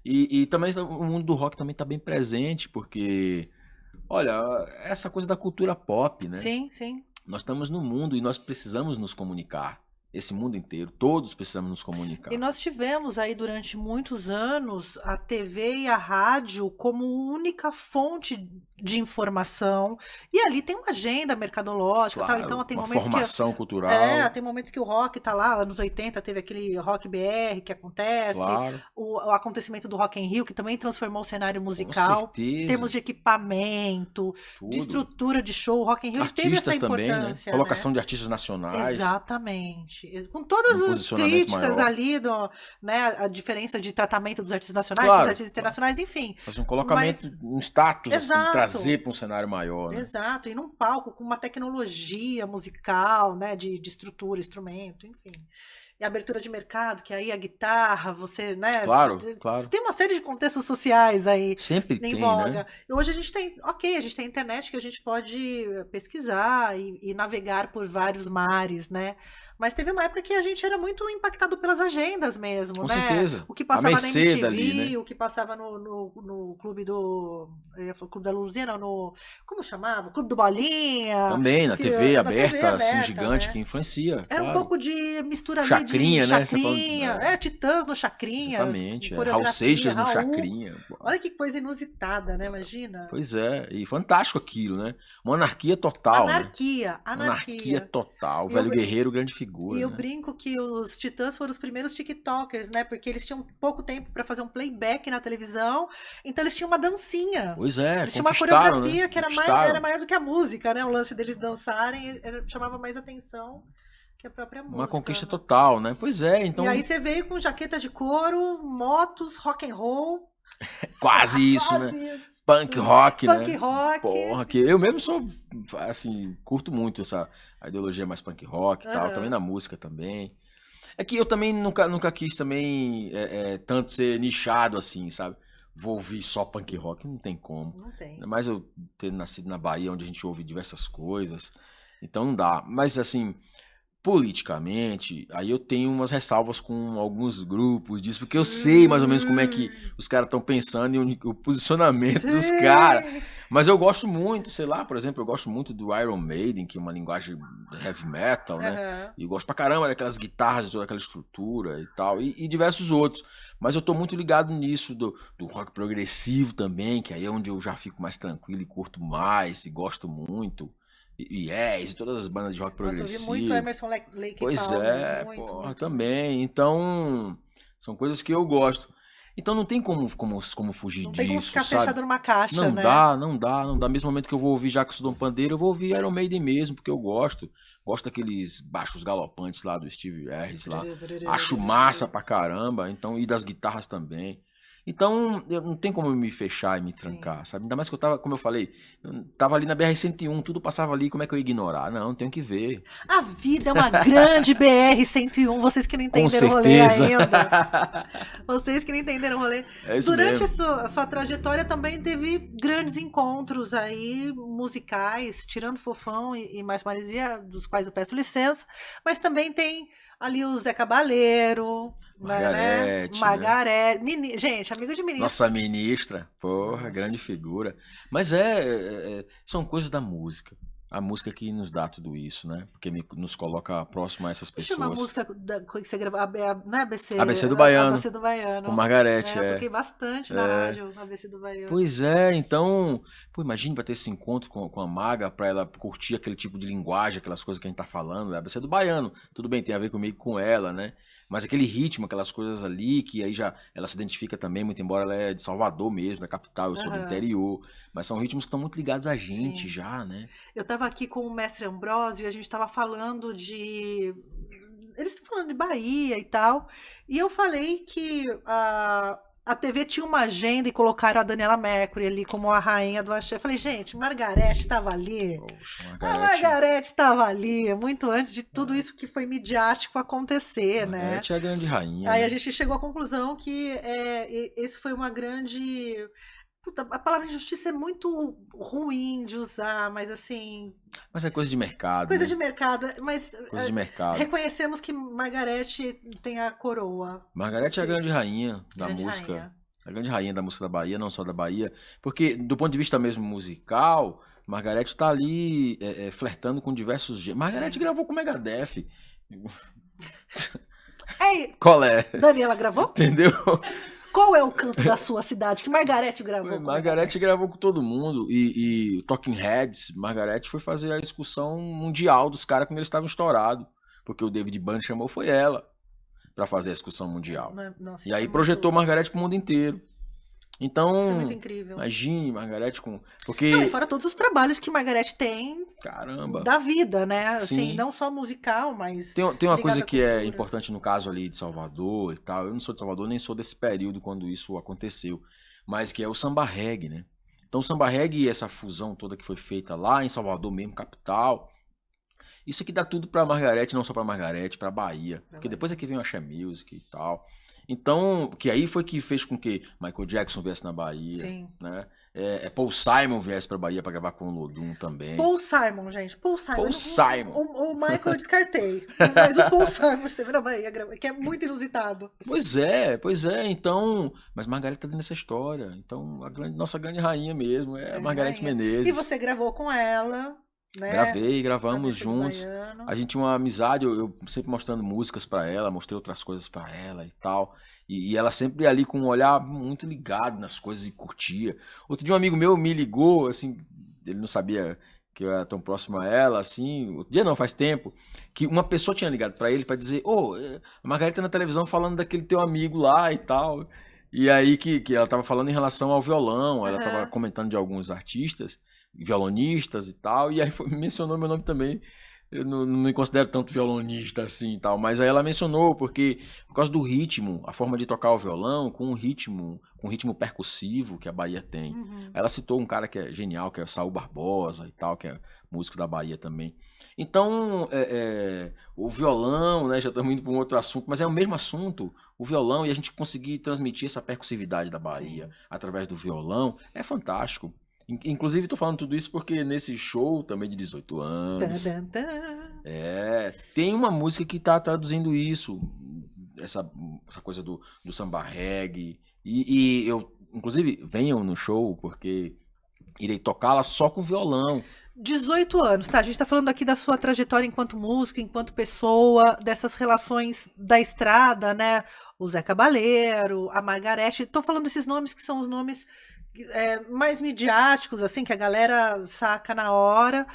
[SPEAKER 2] E também o mundo do rock também está bem presente, porque, olha, essa coisa da cultura pop, né?
[SPEAKER 1] Sim, sim.
[SPEAKER 2] Nós estamos no mundo e nós precisamos nos comunicar. Esse mundo inteiro, todos precisamos nos comunicar.
[SPEAKER 1] E nós tivemos aí durante muitos anos a TV e a rádio como única fonte de informação. E ali tem uma agenda mercadológica,
[SPEAKER 2] Claro,
[SPEAKER 1] tal. Então tem
[SPEAKER 2] uma
[SPEAKER 1] momentos
[SPEAKER 2] formação cultural.
[SPEAKER 1] tem momentos que o rock tá lá, anos 80 teve aquele Rock BR que acontece,
[SPEAKER 2] Claro.
[SPEAKER 1] o acontecimento do Rock in Rio, que também transformou o cenário musical.
[SPEAKER 2] Com certeza.
[SPEAKER 1] Em termos de equipamento, de estrutura de show, o Rock in Rio teve essa
[SPEAKER 2] Artistas também, né?
[SPEAKER 1] importância.
[SPEAKER 2] Colocação de artistas nacionais.
[SPEAKER 1] Exatamente. Com todas as críticas
[SPEAKER 2] maior.
[SPEAKER 1] ali, né, a diferença de tratamento dos artistas nacionais,
[SPEAKER 2] Claro,
[SPEAKER 1] dos artistas internacionais, enfim.
[SPEAKER 2] Fazer um colocamento, um status, assim, de trazer para um cenário maior. Né?
[SPEAKER 1] Exato, e num palco com uma tecnologia musical, né, de estrutura, instrumento, enfim. E a abertura de mercado, que aí a guitarra, você, né?
[SPEAKER 2] Claro.
[SPEAKER 1] Tem uma série de contextos sociais aí.
[SPEAKER 2] Sempre tem,
[SPEAKER 1] voga.
[SPEAKER 2] né?
[SPEAKER 1] E hoje a gente tem, a gente tem internet que a gente pode pesquisar e navegar por vários mares, né? Mas teve uma época que a gente era muito impactado pelas agendas mesmo,
[SPEAKER 2] Com
[SPEAKER 1] né?
[SPEAKER 2] certeza.
[SPEAKER 1] O que passava na MTV,
[SPEAKER 2] ali, né?
[SPEAKER 1] o que passava no clube do... Eu ia falar clube da Luzinha, não, no... Como chamava? Clube do Bolinha.
[SPEAKER 2] Também, na TV aberta, assim,
[SPEAKER 1] né?
[SPEAKER 2] gigante, que influencia.
[SPEAKER 1] Era um pouco de mistura ali
[SPEAKER 2] Chacrinha,
[SPEAKER 1] de
[SPEAKER 2] né?
[SPEAKER 1] Chacrinha. Titãs no Chacrinha.
[SPEAKER 2] Exatamente. Raul Seixas no Chacrinha.
[SPEAKER 1] Olha que coisa inusitada, né? Imagina.
[SPEAKER 2] Pois é, e fantástico aquilo, né? Uma anarquia total.
[SPEAKER 1] Anarquia.
[SPEAKER 2] Anarquia total. O Velho Guerreiro, grande figura.
[SPEAKER 1] E eu brinco que os Titãs foram os primeiros TikTokers, né? Porque eles tinham pouco tempo para fazer um playback na televisão, então eles tinham uma dancinha.
[SPEAKER 2] Pois é,
[SPEAKER 1] eles tinham uma coreografia, né? Que era maior do que a música, né? O lance deles dançarem chamava mais atenção que a própria música.
[SPEAKER 2] Uma conquista total, né? Pois é, então...
[SPEAKER 1] E aí você veio com jaqueta de couro, motos, rock and roll.
[SPEAKER 2] Quase isso, né? Punk rock, né?
[SPEAKER 1] Punk rock.
[SPEAKER 2] Porra, que eu mesmo sou, assim, curto muito a ideologia mais punk rock e tal, também na música também. É que eu também nunca quis também tanto ser nichado assim, sabe? Vou ouvir só punk rock, não tem como.
[SPEAKER 1] Não tem.
[SPEAKER 2] Mas eu ter nascido na Bahia, onde a gente ouve diversas coisas, então não dá. Mas assim, politicamente, aí eu tenho umas ressalvas com alguns grupos disso, porque eu sei mais ou menos como é que os caras estão pensando e o posicionamento dos caras. Mas eu gosto muito, sei lá, por exemplo, eu gosto muito do Iron Maiden, que é uma linguagem heavy metal, né? E eu gosto pra caramba daquelas guitarras, toda aquela estrutura e tal, e diversos outros. Mas eu tô muito ligado nisso do rock progressivo também, que aí é onde eu já fico mais tranquilo e curto mais e gosto muito. E todas as bandas de rock progressivo.
[SPEAKER 1] Eu vi muito Emerson Lake
[SPEAKER 2] Pois
[SPEAKER 1] Palmer,
[SPEAKER 2] é, porra, também. Então, são coisas que eu gosto. Então não tem como fugir disso,
[SPEAKER 1] Não tem como ficar
[SPEAKER 2] sabe?
[SPEAKER 1] fechado numa caixa,
[SPEAKER 2] não
[SPEAKER 1] né?
[SPEAKER 2] Não dá. Mesmo momento que eu vou ouvir Jacques Dom Pandeiro, eu vou ouvir Iron Maiden mesmo, porque eu gosto. Gosto daqueles baixos galopantes lá do Steve Harris lá. Acho massa pra caramba, então, e das guitarras também. Então, não tem como eu me fechar e me trancar, sabe? Ainda mais que eu tava, como eu falei, eu tava ali na BR-101, tudo passava ali, como é que eu ia ignorar? Não, tenho que ver.
[SPEAKER 1] A vida é uma grande BR-101, vocês que não entenderam o rolê ainda. Vocês que não entenderam o rolê. Durante a sua trajetória também teve grandes encontros aí, musicais, tirando Fofão e Mais Marizia, dos quais eu peço licença, mas também tem ali o Zé Cabaleiro,
[SPEAKER 2] Margarete,
[SPEAKER 1] Margarete, gente, amigo de ministra.
[SPEAKER 2] Nossa ministra, porra, grande figura. Mas são coisas da música. A música que nos dá tudo isso, né? Porque nos coloca próximo a essas pessoas.
[SPEAKER 1] Chama a música que você gravou, não é ABC?
[SPEAKER 2] ABC do Baiano.
[SPEAKER 1] ABC do Baiano.
[SPEAKER 2] Com Margarete,
[SPEAKER 1] Eu toquei bastante na rádio, ABC do Baiano.
[SPEAKER 2] Pois é, então... Pô, imagine pra ter esse encontro com a Maga, pra ela curtir aquele tipo de linguagem, aquelas coisas que a gente tá falando. É ABC do Baiano. Tudo bem, tem a ver comigo, com ela, né? Mas aquele ritmo, aquelas coisas ali, que aí já ela se identifica também, muito embora ela é de Salvador mesmo, da capital, eu sou do interior. Mas são ritmos que estão muito ligados a gente já, né? Eu
[SPEAKER 1] tava aqui com o mestre Ambrósio e a gente tava falando de... Eles estão falando de Bahia e tal. E eu falei que a TV tinha uma agenda e colocaram a Daniela Mercury ali como a rainha do axé. Eu falei, gente, Margareth estava ali.
[SPEAKER 2] Poxa,
[SPEAKER 1] A Margareth estava ali, muito antes de tudo isso que foi midiático acontecer, né?
[SPEAKER 2] Margareth é a grande rainha.
[SPEAKER 1] Aí
[SPEAKER 2] né?
[SPEAKER 1] a gente chegou à conclusão que esse foi uma grande... Puta, a palavra injustiça é muito ruim de usar, mas assim...
[SPEAKER 2] Mas é coisa de mercado.
[SPEAKER 1] Coisa
[SPEAKER 2] né?
[SPEAKER 1] de mercado, mas
[SPEAKER 2] Coisa de mercado.
[SPEAKER 1] reconhecemos que Margareth tem a coroa.
[SPEAKER 2] Margareth é a grande rainha da
[SPEAKER 1] Grande
[SPEAKER 2] música.
[SPEAKER 1] rainha.
[SPEAKER 2] A grande rainha da música da Bahia, não só da Bahia. Porque, do ponto de vista mesmo musical, Margareth tá ali flertando com diversos gêneros. Margareth
[SPEAKER 1] Sim.
[SPEAKER 2] gravou com Megadeth.
[SPEAKER 1] Ei,
[SPEAKER 2] Qual é?
[SPEAKER 1] Daniela gravou?
[SPEAKER 2] Entendeu?
[SPEAKER 1] Qual é o canto da sua cidade que Margareth gravou? com
[SPEAKER 2] Margareth gravou com todo mundo. E Talking Heads, Margareth foi fazer a excursão mundial dos caras quando eles estavam estourados. Porque o David Byrne chamou, foi ela, pra fazer a excursão mundial.
[SPEAKER 1] Nossa,
[SPEAKER 2] E aí
[SPEAKER 1] isso é
[SPEAKER 2] projetou
[SPEAKER 1] muito...
[SPEAKER 2] Margareth pro mundo inteiro. Então,
[SPEAKER 1] Isso é muito incrível.
[SPEAKER 2] imagine Margareth com... Porque,
[SPEAKER 1] Não, e fora todos os trabalhos que Margareth tem
[SPEAKER 2] caramba,
[SPEAKER 1] da vida, né? Assim,
[SPEAKER 2] Sim.
[SPEAKER 1] não só musical, mas...
[SPEAKER 2] tem uma
[SPEAKER 1] ligado
[SPEAKER 2] coisa
[SPEAKER 1] à
[SPEAKER 2] que é
[SPEAKER 1] cultura.
[SPEAKER 2] importante no caso ali de Salvador e tal. Eu não sou de Salvador, nem sou desse período quando isso aconteceu. Mas que é o samba reggae, né? Então o samba reggae, essa fusão toda que foi feita lá em Salvador mesmo, capital... Isso aqui dá tudo pra Margareth, não só pra Margareth, pra Bahia. Porque depois aqui vem o Axé Music e tal. Então, que aí foi que fez com que Michael Jackson viesse na Bahia,
[SPEAKER 1] Sim.
[SPEAKER 2] né? Paul Simon viesse pra Bahia pra gravar com o Lodum também.
[SPEAKER 1] Paul Simon, gente. Paul Simon.
[SPEAKER 2] Paul Simon.
[SPEAKER 1] O Michael eu descartei. Mas o Paul Simon esteve na Bahia, que é muito inusitado.
[SPEAKER 2] Pois é, então... Mas Margareth tá dentro dessa história. Então, nossa grande rainha mesmo é a Margareth
[SPEAKER 1] Rainha.
[SPEAKER 2] Menezes.
[SPEAKER 1] E você gravou com ela, né?
[SPEAKER 2] Gravamos
[SPEAKER 1] Travessa do
[SPEAKER 2] juntos.
[SPEAKER 1] Baiano.
[SPEAKER 2] A gente tinha uma amizade, eu sempre mostrando músicas pra ela, mostrei outras coisas pra ela e tal. E ela sempre ali com um olhar muito ligado nas coisas e curtia. Outro dia um amigo meu me ligou, assim, ele não sabia que eu era tão próximo a ela, assim. Outro dia não, faz tempo, que uma pessoa tinha ligado pra ele pra dizer: a Margareth tá na televisão falando daquele teu amigo lá e tal. E aí que ela tava falando em relação ao violão, ela tava comentando de alguns artistas, violonistas e tal, e aí mencionou meu nome também. Eu não me considero tanto violonista assim e tal, mas aí ela mencionou porque por causa do ritmo, a forma de tocar o violão com um ritmo percussivo que a Bahia tem. Ela citou um cara que é genial, que é Saul Barbosa e tal, que é músico da Bahia também. Então, o violão, né, já estamos indo para um outro assunto, mas é o mesmo assunto, o violão, e a gente conseguir transmitir essa percussividade da Bahia através do violão é fantástico. Inclusive, tô falando tudo isso porque nesse show também de 18 anos, tem uma música que tá traduzindo isso, essa coisa do samba reggae. E eu, inclusive, venham no show porque irei tocá-la só com violão.
[SPEAKER 1] 18 anos, tá? A gente tá falando aqui da sua trajetória enquanto músico, enquanto pessoa, dessas relações da estrada, né? O Zé Cabaleiro, a Margareth. Tô falando desses nomes que são os nomes mais midiáticos, assim, que a galera saca na hora.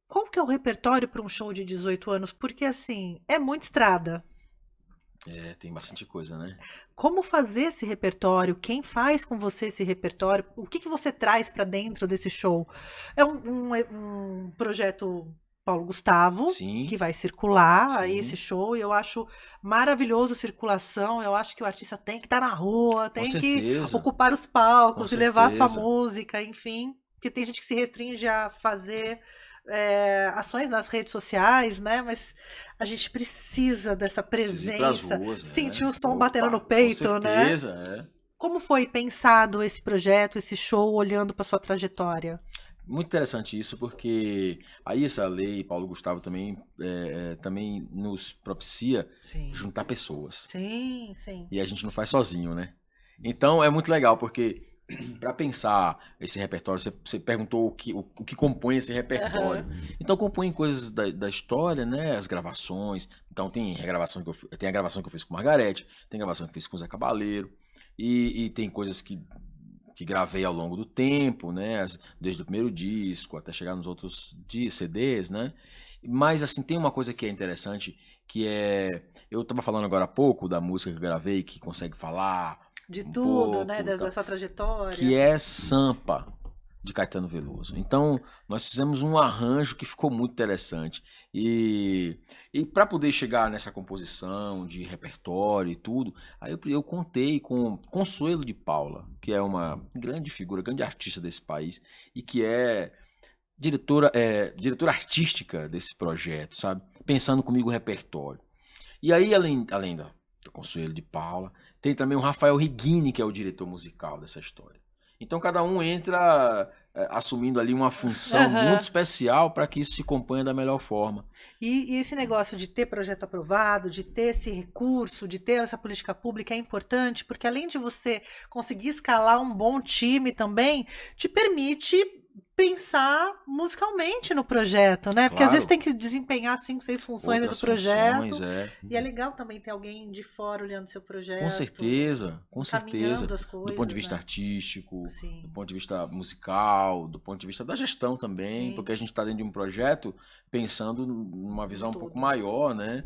[SPEAKER 1] Qual que é o repertório para um show de 18 anos? Porque, assim, é muita estrada.
[SPEAKER 2] Tem bastante coisa, né?
[SPEAKER 1] Como fazer esse repertório? Quem faz com você esse repertório? O que você traz para dentro desse show? É um projeto Paulo Gustavo,
[SPEAKER 2] Sim.
[SPEAKER 1] que vai circular
[SPEAKER 2] Sim.
[SPEAKER 1] aí esse show, e eu acho maravilhoso a circulação, eu acho que o artista tem que estar na rua, tem que ocupar os palcos e levar a sua música, enfim, porque tem gente que se restringe a fazer ações nas redes sociais, né, mas a gente precisa dessa presença,
[SPEAKER 2] ruas,
[SPEAKER 1] sentir o som batendo no peito,
[SPEAKER 2] com certeza, né?
[SPEAKER 1] Como foi pensado esse projeto, esse show, olhando para sua trajetória?
[SPEAKER 2] Muito interessante isso, porque aí essa lei, Paulo Gustavo, também nos propicia juntar pessoas.
[SPEAKER 1] Sim, sim.
[SPEAKER 2] E a gente não faz sozinho, né? Então é muito legal, porque para pensar esse repertório, você perguntou o que compõe esse repertório. Então compõe coisas da história, né? As gravações. Então tem a gravação que eu fiz com Margareth, tem a gravação que eu fiz com o Zé Cabaleiro, e tem coisas que gravei ao longo do tempo, né? Desde o primeiro disco até chegar nos outros CDs, né? Mas assim, tem uma coisa que é interessante, que eu estava falando agora há pouco da música que eu gravei, que consegue falar
[SPEAKER 1] de tudo, né? Da sua trajetória.
[SPEAKER 2] Que é Sampa. de Caetano Veloso. Então, nós fizemos um arranjo que ficou muito interessante. E para poder chegar nessa composição de repertório e tudo, aí eu contei com Consuelo de Paula, que é uma grande figura, grande artista desse país, e que é diretora artística desse projeto, sabe? Pensando comigo o repertório. E aí, além do Consuelo de Paula, tem também o Rafael Rigini, que é o diretor musical dessa história. Então cada um entra assumindo ali uma função muito especial para que isso se componha da melhor forma.
[SPEAKER 1] E esse negócio de ter projeto aprovado, de ter esse recurso, de ter essa política pública é importante, porque além de você conseguir escalar um bom time também, te permite pensar musicalmente no projeto, né? Porque às vezes tem que desempenhar 5, 6 funções do projeto. E é legal também ter alguém de fora olhando seu projeto.
[SPEAKER 2] Com certeza.
[SPEAKER 1] As coisas,
[SPEAKER 2] do ponto de vista artístico, do ponto de vista musical, do ponto de vista da gestão também, porque a gente está dentro de um projeto pensando numa visão um pouco maior, né?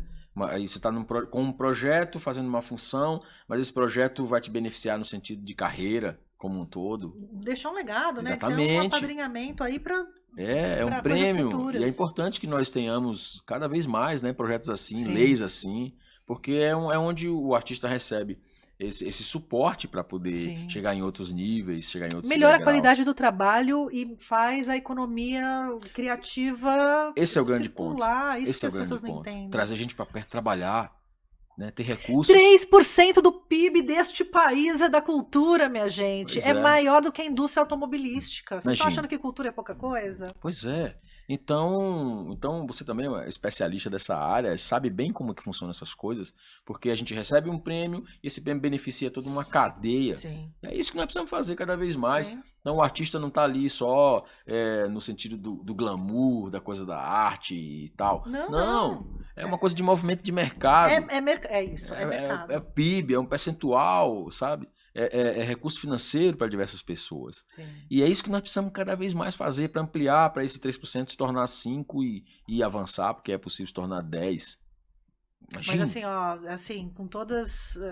[SPEAKER 2] Aí você está com um projeto, fazendo uma função, mas esse projeto vai te beneficiar no sentido de carreira como um todo.
[SPEAKER 1] Deixar um legado,
[SPEAKER 2] exatamente,
[SPEAKER 1] né? Ser um apadrinhamento aí para
[SPEAKER 2] é um prêmio. E é importante que nós tenhamos cada vez mais, né, projetos assim, leis assim, porque é onde o artista recebe esse suporte para poder chegar em outros níveis, chegar em outros
[SPEAKER 1] melhora a qualidade do trabalho e faz a economia criativa
[SPEAKER 2] esse é o grande ponto.
[SPEAKER 1] Isso
[SPEAKER 2] esse
[SPEAKER 1] que
[SPEAKER 2] é
[SPEAKER 1] as
[SPEAKER 2] o grande
[SPEAKER 1] pessoas
[SPEAKER 2] ponto.
[SPEAKER 1] não entendem.
[SPEAKER 2] Trazer gente para perto trabalhar, né, ter recursos.
[SPEAKER 1] 3% do PIB deste país é da cultura, minha gente. É maior do que a indústria automobilística. Vocês estão achando que cultura é pouca coisa?
[SPEAKER 2] Pois é. Então você também é especialista dessa área, sabe bem como que funcionam essas coisas, porque a gente recebe um prêmio e esse prêmio beneficia toda uma cadeia.
[SPEAKER 1] Sim.
[SPEAKER 2] É isso que nós precisamos fazer cada vez mais.
[SPEAKER 1] Sim.
[SPEAKER 2] Então o artista não está ali só no sentido do glamour, da coisa da arte e tal. Não. É uma coisa de movimento de mercado.
[SPEAKER 1] É isso, é mercado.
[SPEAKER 2] É PIB, é um percentual, sabe? É recurso financeiro para diversas pessoas.
[SPEAKER 1] Sim.
[SPEAKER 2] E é isso que nós precisamos cada vez mais fazer para ampliar, para esse 3% se tornar 5% e avançar, porque é possível se tornar 10%. Imagina.
[SPEAKER 1] Mas assim,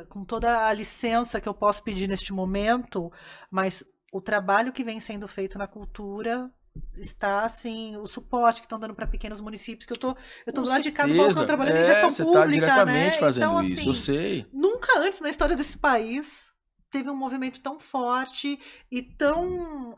[SPEAKER 1] com toda a licença que eu posso pedir neste momento, mas o trabalho que vem sendo feito na cultura está assim, o suporte que estão dando para pequenos municípios, que eu tô do lado de cá do balcão trabalhando em gestão pública,
[SPEAKER 2] tá diretamente,
[SPEAKER 1] né?
[SPEAKER 2] fazendo
[SPEAKER 1] então,
[SPEAKER 2] isso,
[SPEAKER 1] assim,
[SPEAKER 2] eu sei.
[SPEAKER 1] Nunca antes na história desse país teve um movimento tão forte e tão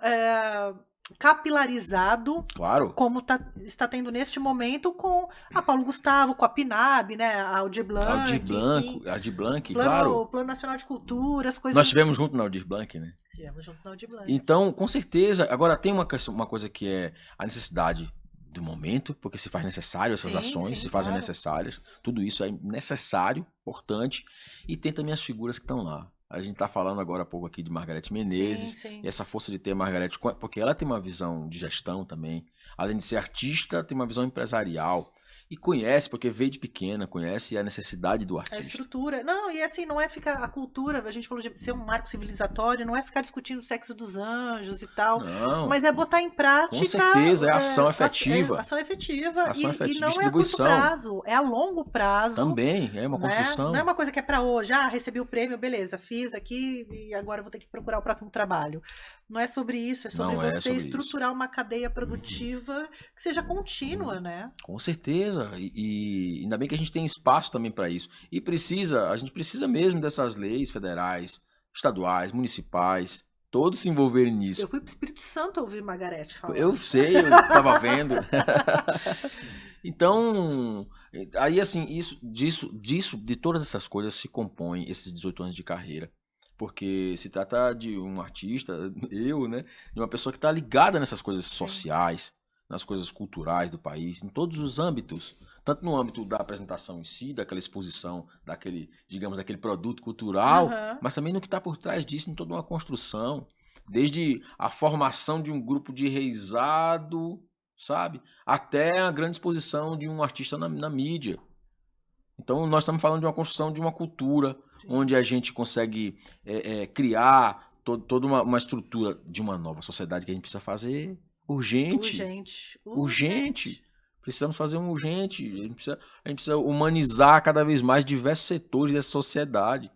[SPEAKER 1] capilarizado,
[SPEAKER 2] claro,
[SPEAKER 1] como está tendo neste momento com a Paulo Gustavo, com a PNAB, né, a Aldir Blanc,
[SPEAKER 2] claro.
[SPEAKER 1] Plano Nacional de Cultura, as coisas.
[SPEAKER 2] Nós estivemos juntos na Aldir Blanc, né?
[SPEAKER 1] Estivemos juntos na Aldir Blanc.
[SPEAKER 2] Então, com certeza, agora tem uma coisa que é a necessidade do momento, porque se faz necessário essas ações, se fazem necessárias, tudo isso é necessário, importante, e tem também as figuras que estão lá. A gente está falando agora há pouco aqui de Margareth Menezes, e essa força de ter a Margareth, porque ela tem uma visão de gestão também, além de ser artista, tem uma visão empresarial, e conhece, porque veio de pequena, conhece a necessidade do artista.
[SPEAKER 1] A estrutura. Não, e assim, não é ficar a cultura, a gente falou de ser um marco civilizatório, não é ficar discutindo o sexo dos anjos e tal,
[SPEAKER 2] não,
[SPEAKER 1] mas é botar em prática.
[SPEAKER 2] Com certeza, é ação efetiva.
[SPEAKER 1] Ação efetiva.
[SPEAKER 2] Ação efetiva,
[SPEAKER 1] e não é a curto prazo, é a longo prazo.
[SPEAKER 2] Também, é uma construção.
[SPEAKER 1] Não é uma coisa que é para hoje, recebi o prêmio, beleza, fiz aqui e agora vou ter que procurar o próximo trabalho. Não é sobre isso, é sobre você estruturar uma cadeia produtiva que seja contínua, né?
[SPEAKER 2] Com certeza, e ainda bem que a gente tem espaço também para isso. E a gente precisa mesmo dessas leis federais, estaduais, municipais, todos se envolverem nisso.
[SPEAKER 1] Eu fui pro Espírito Santo ouvir Margareth falar.
[SPEAKER 2] Eu sei, eu estava vendo. Então, aí assim, de todas essas coisas se compõem esses 18 anos de carreira. Porque se trata de um artista, né, de uma pessoa que está ligada nessas coisas sociais, nas coisas culturais do país, em todos os âmbitos, tanto no âmbito da apresentação em si, daquela exposição, daquele produto cultural, mas também no que está por trás disso, em toda uma construção, desde a formação de um grupo de reizado, sabe, até a grande exposição de um artista na mídia. Então nós estamos falando de uma construção de uma cultura, onde a gente consegue criar toda uma estrutura de uma nova sociedade que a gente precisa fazer urgente. Precisamos fazer um urgente. A gente precisa humanizar cada vez mais diversos setores dessa sociedade.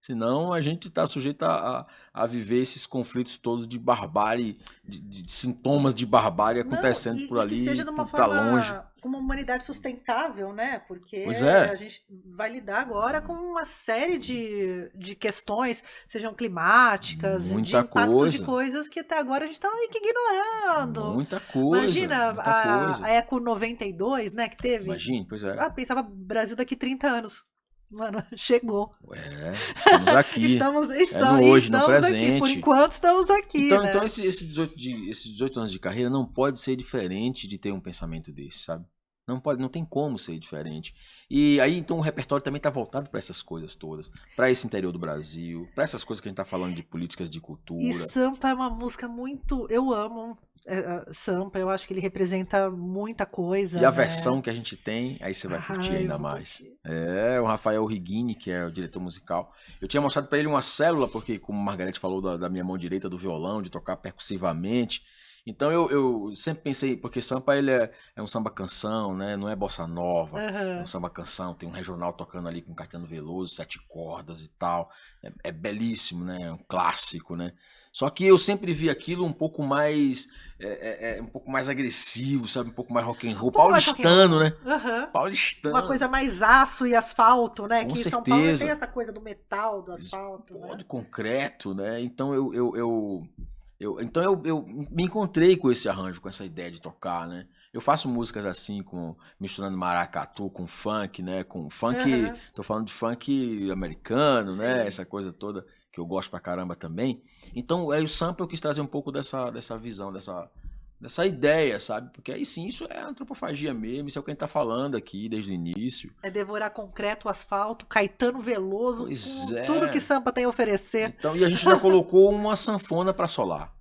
[SPEAKER 2] Senão a gente está sujeito a viver esses conflitos todos de barbárie, de sintomas de barbárie
[SPEAKER 1] Não,
[SPEAKER 2] acontecendo por
[SPEAKER 1] e que seja
[SPEAKER 2] ali,
[SPEAKER 1] de uma
[SPEAKER 2] para longe.
[SPEAKER 1] forma, com uma humanidade sustentável, né? Porque
[SPEAKER 2] Pois
[SPEAKER 1] a
[SPEAKER 2] é,
[SPEAKER 1] gente vai lidar agora com uma série de questões, sejam climáticas, de
[SPEAKER 2] muita
[SPEAKER 1] impactos de
[SPEAKER 2] coisa,
[SPEAKER 1] coisas que até agora a gente está meio que ignorando.
[SPEAKER 2] muita coisa,
[SPEAKER 1] Imagina
[SPEAKER 2] muita
[SPEAKER 1] a
[SPEAKER 2] coisa.
[SPEAKER 1] Eco 92, né, que teve.
[SPEAKER 2] Imagine, pois é.
[SPEAKER 1] Ah, pensava Brasil daqui 30 anos. Mano, chegou.
[SPEAKER 2] Estamos aqui. É no hoje, no
[SPEAKER 1] Estamos aqui. Por
[SPEAKER 2] presente.
[SPEAKER 1] enquanto estamos aqui,
[SPEAKER 2] Então
[SPEAKER 1] né?
[SPEAKER 2] esses 18 anos de carreira não pode ser diferente de ter um pensamento desse, sabe? Não pode, não tem como ser diferente. E aí, então, o repertório também está voltado para essas coisas todas. Para esse interior do Brasil, para essas coisas que a gente está falando de políticas de
[SPEAKER 1] E
[SPEAKER 2] cultura.
[SPEAKER 1] Sampa é uma música muito. Eu amo Sampa, eu acho que ele representa muita coisa,
[SPEAKER 2] E a
[SPEAKER 1] né?
[SPEAKER 2] versão que a gente tem, aí você vai curtir
[SPEAKER 1] Ai,
[SPEAKER 2] ainda
[SPEAKER 1] eu vou
[SPEAKER 2] mais.
[SPEAKER 1] curtir.
[SPEAKER 2] É, o Rafael Rigini, que é o diretor musical. Eu tinha mostrado para ele uma célula, porque, como Margarete falou da minha mão direita do violão, de tocar percussivamente. Então eu sempre pensei, porque samba ele é um samba canção, né? Não é bossa nova, é um
[SPEAKER 1] Aham.
[SPEAKER 2] samba canção, tem um regional tocando ali com Caetano Veloso, 7 cordas e tal. É belíssimo, né? É um clássico, né? Só que eu sempre vi aquilo um pouco mais um pouco mais agressivo, sabe? Um pouco mais rock and
[SPEAKER 1] Um
[SPEAKER 2] roll,
[SPEAKER 1] pouco mais rock and
[SPEAKER 2] paulistano,
[SPEAKER 1] roll.
[SPEAKER 2] né?
[SPEAKER 1] Aham. Uma coisa
[SPEAKER 2] Paulistano,
[SPEAKER 1] mais aço e asfalto, né?
[SPEAKER 2] com
[SPEAKER 1] Que São Paulo tem
[SPEAKER 2] certeza.
[SPEAKER 1] essa coisa do metal, do asfalto,
[SPEAKER 2] Pô,
[SPEAKER 1] né?
[SPEAKER 2] do concreto, né? Então eu me encontrei com esse arranjo, com essa ideia de tocar, né? Eu faço músicas assim, misturando maracatu com funk, né? Com funk,
[SPEAKER 1] Aham.
[SPEAKER 2] tô falando de funk americano, né?
[SPEAKER 1] Sim.
[SPEAKER 2] Essa coisa toda que eu gosto pra caramba também. Então, aí o sample eu quis trazer um pouco dessa visão, dessa ideia, sabe? Porque aí sim, isso é antropofagia mesmo, isso é o que a gente tá falando aqui desde o início.
[SPEAKER 1] É devorar concreto, asfalto, Caetano Veloso,
[SPEAKER 2] Pois
[SPEAKER 1] com tudo que
[SPEAKER 2] é.
[SPEAKER 1] Sampa tem a oferecer.
[SPEAKER 2] Então, e a gente já colocou uma sanfona pra solar.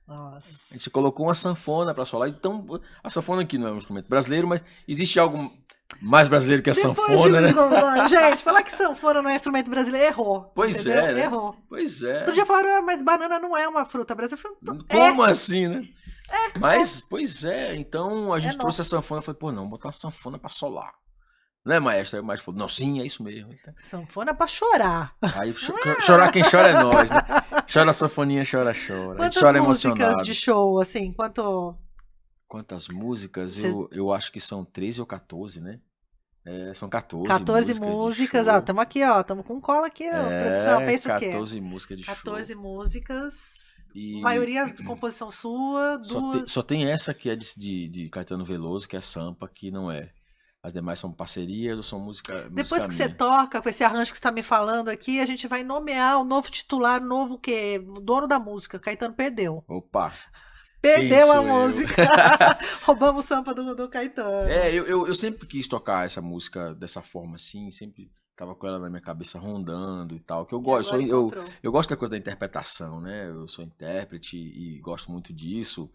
[SPEAKER 2] A
[SPEAKER 1] Nossa.
[SPEAKER 2] gente colocou uma sanfona pra solar. Então, a sanfona aqui não é um instrumento brasileiro, mas existe algo mais brasileiro que a
[SPEAKER 1] Depois de
[SPEAKER 2] sanfona,
[SPEAKER 1] Luiz
[SPEAKER 2] né?
[SPEAKER 1] Gonzaga, gente, falar que sanfona não é instrumento brasileiro, errou.
[SPEAKER 2] Pois
[SPEAKER 1] Entendeu?
[SPEAKER 2] é, né?
[SPEAKER 1] Errou.
[SPEAKER 2] Pois
[SPEAKER 1] Outro
[SPEAKER 2] é.
[SPEAKER 1] dia falaram, mas banana não é uma fruta brasileira. Eu falei,
[SPEAKER 2] Como assim, né? Mas,
[SPEAKER 1] é,
[SPEAKER 2] pois é. Então a
[SPEAKER 1] é
[SPEAKER 2] gente trouxe a
[SPEAKER 1] nosso.
[SPEAKER 2] sanfona. Eu falei, pô, não, botar uma sanfona pra solar. Né, maestro? Aí o maestro falou, não, sim, é isso mesmo.
[SPEAKER 1] Sanfona é pra chorar.
[SPEAKER 2] Aí chorar quem chora é nós, né? Chora a sanfoninha, chora, chora. A gente
[SPEAKER 1] Quantas
[SPEAKER 2] chora
[SPEAKER 1] músicas de
[SPEAKER 2] emocionado.
[SPEAKER 1] show, assim, quanto...
[SPEAKER 2] Quantas músicas?
[SPEAKER 1] Cê-
[SPEAKER 2] Eu acho que são 13 ou 14, né? É, são 14
[SPEAKER 1] 14
[SPEAKER 2] músicas de
[SPEAKER 1] músicas, ó,
[SPEAKER 2] show.
[SPEAKER 1] estamos aqui, ó, estamos com cola aqui, ó, produção,
[SPEAKER 2] É,
[SPEAKER 1] pensa o quê?
[SPEAKER 2] 14 músicas de show.
[SPEAKER 1] 14 músicas,
[SPEAKER 2] E
[SPEAKER 1] maioria de composição sua,
[SPEAKER 2] só
[SPEAKER 1] duas...
[SPEAKER 2] tem essa que é de Caetano Veloso, que é Sampa, que não é. As demais são parcerias ou são
[SPEAKER 1] Depois
[SPEAKER 2] música
[SPEAKER 1] que você
[SPEAKER 2] minha.
[SPEAKER 1] toca com esse arranjo que você está me falando aqui, a gente vai nomear o novo titular, o novo o quê? O dono da música. Caetano perdeu.
[SPEAKER 2] Opa, quem
[SPEAKER 1] Perdeu a
[SPEAKER 2] sou eu?
[SPEAKER 1] música. Roubamos o sampa do Caetano.
[SPEAKER 2] Eu sempre quis tocar essa música dessa forma assim, sempre tava com ela na minha cabeça rondando e tal. Que eu
[SPEAKER 1] E
[SPEAKER 2] gosto,
[SPEAKER 1] agora encontrou.
[SPEAKER 2] eu gosto da coisa da interpretação, né? Eu sou intérprete e gosto muito disso.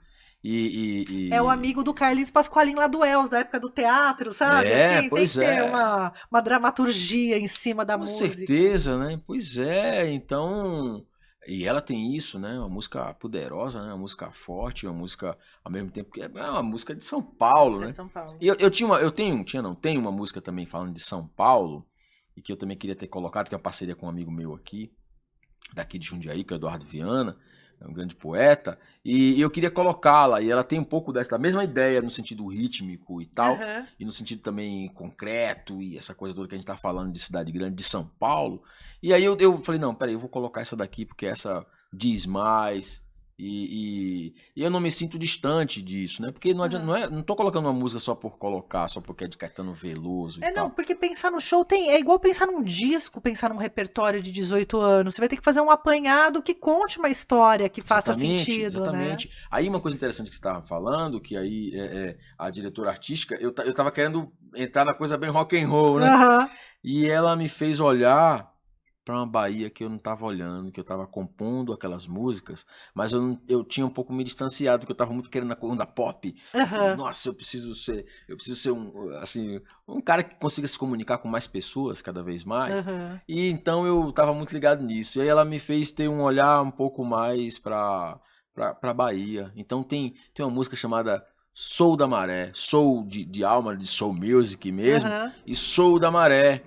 [SPEAKER 1] É o
[SPEAKER 2] E
[SPEAKER 1] amigo do Carlinhos Pasqualin lá do Els, da época do teatro, sabe? Assim, tem que
[SPEAKER 2] pois
[SPEAKER 1] ter
[SPEAKER 2] é.
[SPEAKER 1] uma dramaturgia em cima da
[SPEAKER 2] Com
[SPEAKER 1] música.
[SPEAKER 2] certeza, né? Pois é, então. E ela tem isso, né? Uma música poderosa, né? Uma música forte, uma música ao mesmo tempo que é uma música de São Paulo,
[SPEAKER 1] Você é
[SPEAKER 2] né?
[SPEAKER 1] de São Paulo.
[SPEAKER 2] E tenho uma música também falando de São Paulo e que eu também queria ter colocado, que é uma parceria com um amigo meu aqui, daqui de Jundiaí, que é o Eduardo Viana, é um grande poeta, e eu queria colocá-la, e ela tem um pouco dessa mesma ideia no sentido rítmico e tal,
[SPEAKER 1] Aham.
[SPEAKER 2] e no sentido também concreto, e essa coisa toda que a gente tá falando de cidade grande, de São Paulo, e aí eu falei, não, peraí, eu vou colocar essa daqui, porque essa diz mais, e eu não me sinto distante disso, né? Porque não adianta,
[SPEAKER 1] Aham.
[SPEAKER 2] não tô colocando uma música só por colocar, só porque é de Caetano Veloso e
[SPEAKER 1] É, não,
[SPEAKER 2] tal.
[SPEAKER 1] porque pensar no show é igual pensar num disco, pensar num repertório de 18 anos. Você vai ter que fazer um apanhado que conte uma história que faça
[SPEAKER 2] Exatamente,
[SPEAKER 1] sentido, né?
[SPEAKER 2] exatamente. Aí uma coisa interessante que você estava falando, que aí a diretora artística, eu tava querendo entrar na coisa bem rock and roll, né?
[SPEAKER 1] Aham.
[SPEAKER 2] E ela me fez olhar para uma Bahia que eu não estava olhando, que eu estava compondo aquelas músicas, mas eu tinha um pouco me distanciado, porque eu estava muito querendo na onda pop. Eu falei,
[SPEAKER 1] Aham.
[SPEAKER 2] nossa, eu preciso ser um cara que consiga se comunicar com mais pessoas cada vez mais.
[SPEAKER 1] Aham.
[SPEAKER 2] E então eu estava muito ligado nisso. E aí ela me fez ter um olhar um pouco mais para Bahia. Então tem uma música chamada Sou da Maré, Soul de alma, de soul music mesmo,
[SPEAKER 1] Aham.
[SPEAKER 2] e Sou da Maré.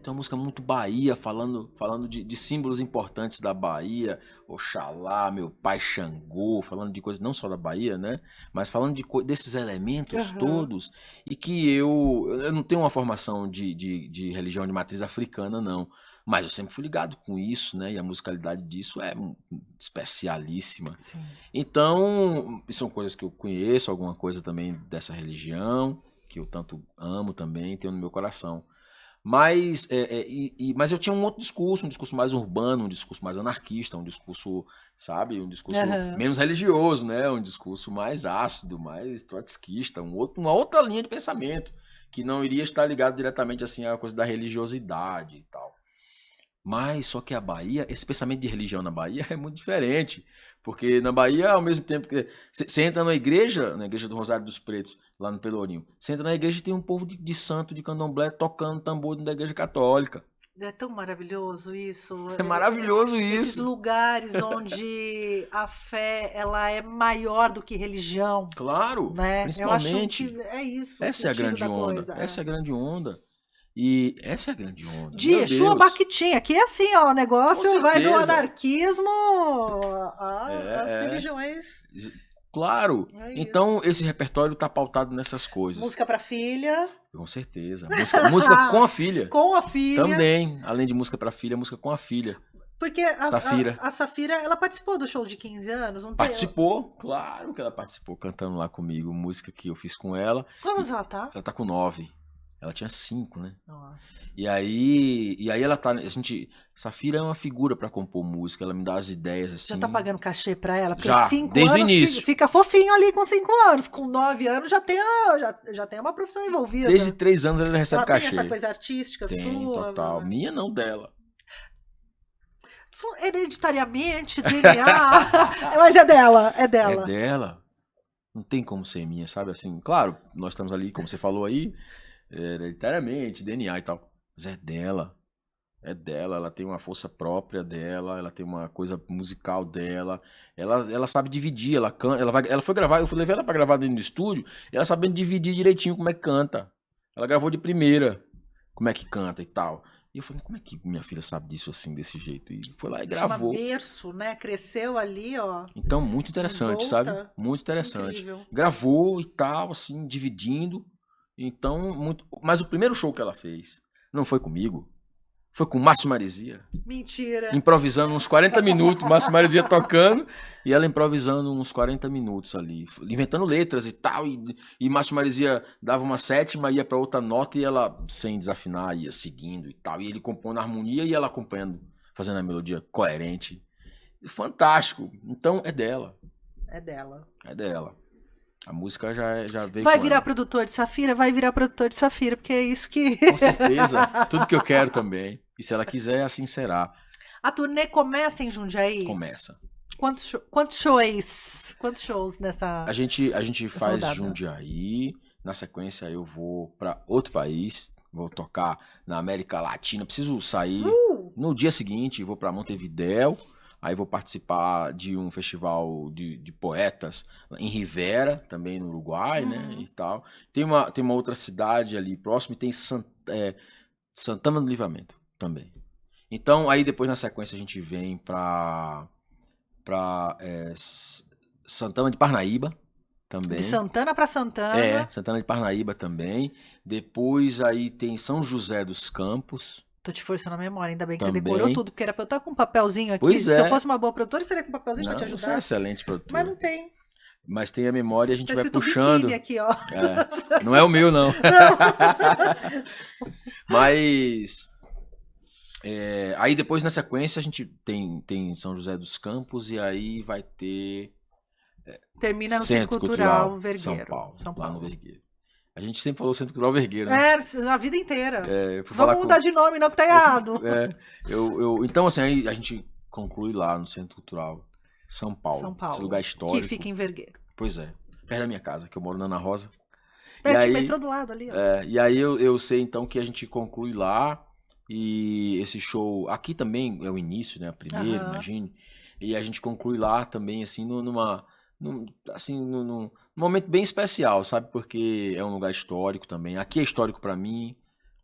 [SPEAKER 2] tem uma música muito Bahia, falando de símbolos importantes da Bahia, Oxalá, meu pai Xangô, falando de coisas não só da Bahia, né? Mas falando desses elementos todos, e que eu não tenho uma formação de religião de matriz africana, não. Mas eu sempre fui ligado com isso, né? E a musicalidade disso é especialíssima.
[SPEAKER 1] Sim.
[SPEAKER 2] Então, são coisas que eu conheço, alguma coisa também dessa religião, que eu tanto amo também, tenho no meu coração. Mas eu tinha um outro discurso, um discurso mais urbano, um discurso mais anarquista, um discurso, sabe, um discurso menos religioso, né? Um discurso mais ácido, mais trotskista, uma outra linha de pensamento, que não iria estar ligado diretamente assim à coisa da religiosidade e tal. Mas só que a Bahia, esse pensamento de religião na Bahia é muito diferente. Porque na Bahia, ao mesmo tempo que você entra na igreja do Rosário dos Pretos, lá no Pelourinho, você entra na igreja e tem um povo de santo, de candomblé, tocando tambor da igreja católica.
[SPEAKER 1] É tão maravilhoso isso.
[SPEAKER 2] É maravilhoso isso.
[SPEAKER 1] Esses lugares onde a fé ela é maior do que religião.
[SPEAKER 2] Claro,
[SPEAKER 1] né?
[SPEAKER 2] principalmente.
[SPEAKER 1] Eu acho que é isso.
[SPEAKER 2] Essa é a grande onda. Essa é a grande onda. E essa é a grande onda.
[SPEAKER 1] De Exu a Bakhtin. Aqui é assim, ó, o negócio vai do anarquismo às religiões.
[SPEAKER 2] Claro. Então, esse repertório tá pautado nessas coisas.
[SPEAKER 1] Música pra filha.
[SPEAKER 2] Com certeza. Música com a filha.
[SPEAKER 1] Com a filha.
[SPEAKER 2] Também. Além de música pra filha, música com a filha.
[SPEAKER 1] Porque
[SPEAKER 2] Safira.
[SPEAKER 1] A Safira, ela participou do show de 15 anos? Não
[SPEAKER 2] participou, claro que ela participou, cantando lá comigo, música que eu fiz com ela.
[SPEAKER 1] Quantos ela tá?
[SPEAKER 2] Ela tá com 9. Ela tinha 5, né?
[SPEAKER 1] Nossa.
[SPEAKER 2] E aí ela tá... Safira é uma figura pra compor música, ela me dá as ideias, assim...
[SPEAKER 1] Já tá pagando cachê pra ela? Porque
[SPEAKER 2] já,
[SPEAKER 1] 5
[SPEAKER 2] desde
[SPEAKER 1] anos
[SPEAKER 2] o início.
[SPEAKER 1] Fica fofinho ali com 5 anos. Com 9 anos já tem uma profissão envolvida.
[SPEAKER 2] Desde 3 anos ela já recebe
[SPEAKER 1] ela
[SPEAKER 2] cachê.
[SPEAKER 1] Tem essa coisa artística
[SPEAKER 2] tem,
[SPEAKER 1] sua?
[SPEAKER 2] Total. Minha não, dela.
[SPEAKER 1] Hereditariamente, DNA... Mas é dela.
[SPEAKER 2] É dela. Não tem como ser minha, sabe? Assim, claro, nós estamos ali, como você falou aí... hereditariamente, DNA e tal. Mas é dela. É dela, ela tem uma força própria dela, ela tem uma coisa musical dela, ela sabe dividir, ela foi gravar, eu levei ela pra gravar dentro do estúdio, ela sabendo dividir direitinho como é que canta. Ela gravou de primeira como é que canta e tal. E eu falei, como é que minha filha sabe disso assim, desse jeito? E foi lá e gravou.
[SPEAKER 1] Chama berço, né? Cresceu ali, ó.
[SPEAKER 2] Então, muito interessante, sabe? Muito interessante.
[SPEAKER 1] Incrível.
[SPEAKER 2] Gravou e tal, assim, dividindo. Então, mas o primeiro show que ela fez não foi comigo, foi com o Márcio Marizia.
[SPEAKER 1] Mentira.
[SPEAKER 2] Improvisando uns 40 minutos, Márcio Marizia tocando e ela improvisando uns 40 minutos ali, inventando letras e tal, e Márcio Marizia dava uma sétima, ia para outra nota e ela, sem desafinar, ia seguindo e tal, e ele compondo a harmonia e ela acompanhando, fazendo a melodia coerente. Fantástico. Então, é dela.
[SPEAKER 1] É dela.
[SPEAKER 2] É dela. A música já veio.
[SPEAKER 1] Vai virar produtor de Safira? Vai virar produtor de Safira, porque é isso que...
[SPEAKER 2] Com certeza. Tudo que eu quero também. E se ela quiser, assim será.
[SPEAKER 1] A turnê começa em Jundiaí?
[SPEAKER 2] Começa.
[SPEAKER 1] Quantos shows nessa...
[SPEAKER 2] A gente faz
[SPEAKER 1] rodada?
[SPEAKER 2] Jundiaí. Na sequência, eu vou para outro país. Vou tocar na América Latina. Preciso sair no dia seguinte. Vou para Montevidéu. Aí vou participar de um festival de poetas em Rivera, também no Uruguai, né, e tal. Tem uma outra cidade ali próximo e tem Santana do Livramento também. Então, aí depois na sequência a gente vem pra Santana de Parnaíba também.
[SPEAKER 1] De Santana pra Santana.
[SPEAKER 2] Santana de Parnaíba também. Depois aí tem São José dos Campos.
[SPEAKER 1] Tô te forçando a memória, ainda bem que
[SPEAKER 2] Também.
[SPEAKER 1] você decorou tudo, porque era pra eu estar com um papelzinho aqui.
[SPEAKER 2] Pois
[SPEAKER 1] Se eu fosse uma boa produtora, eu seria com um papelzinho pra te ajudar.
[SPEAKER 2] Você é um excelente produtor.
[SPEAKER 1] Mas não tem.
[SPEAKER 2] Mas tem a memória e a gente vai
[SPEAKER 1] escrito
[SPEAKER 2] puxando.
[SPEAKER 1] biquíni aqui, ó.
[SPEAKER 2] Não é o meu, não. Mas aí depois na sequência a gente tem São José dos Campos e aí vai ter
[SPEAKER 1] Termina no Centro Cultural Vergueiro.
[SPEAKER 2] São Paulo, lá no Vergueiro. A gente sempre falou Centro Cultural Vergueiro, né?
[SPEAKER 1] A vida inteira.
[SPEAKER 2] Vamos
[SPEAKER 1] mudar de nome, não, que tá errado.
[SPEAKER 2] Então, assim, aí a gente conclui lá no Centro Cultural São Paulo. Esse lugar histórico.
[SPEAKER 1] Que fica em Vergueiro.
[SPEAKER 2] Pois é. Perto da minha casa, que eu moro na Ana Rosa.
[SPEAKER 1] Perto do metrô do lado ali, ó.
[SPEAKER 2] E aí eu sei, então, que a gente conclui lá. E esse show... Aqui também é o início, né? A primeira, imagine. E a gente conclui lá também, assim, num momento bem especial, sabe? Porque é um lugar histórico também. Aqui é histórico pra mim,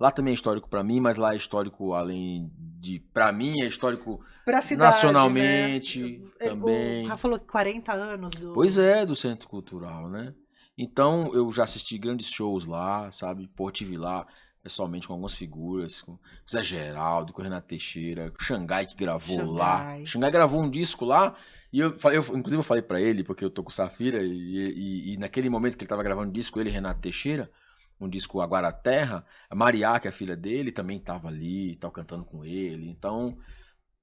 [SPEAKER 2] Lá também é histórico para mim, mas lá é histórico além de... Para mim é histórico
[SPEAKER 1] Pra cidade,
[SPEAKER 2] nacionalmente
[SPEAKER 1] né? O
[SPEAKER 2] também.
[SPEAKER 1] Rafa falou que 40 anos do...
[SPEAKER 2] Pois é, do Centro Cultural, né? Então eu já assisti grandes shows lá, sabe? Pô, tive lá pessoalmente com algumas figuras, com Zé Geraldo, com Renato Teixeira, o Xangai que gravou lá.
[SPEAKER 1] Xangai.
[SPEAKER 2] Xangai gravou um disco lá e inclusive eu falei pra ele, porque eu tô com o Safira e naquele momento que ele tava gravando o disco, ele e Renato Teixeira, um disco Agora a Terra, a Mariá, que é a filha dele, também tava ali, tava cantando com ele. Então,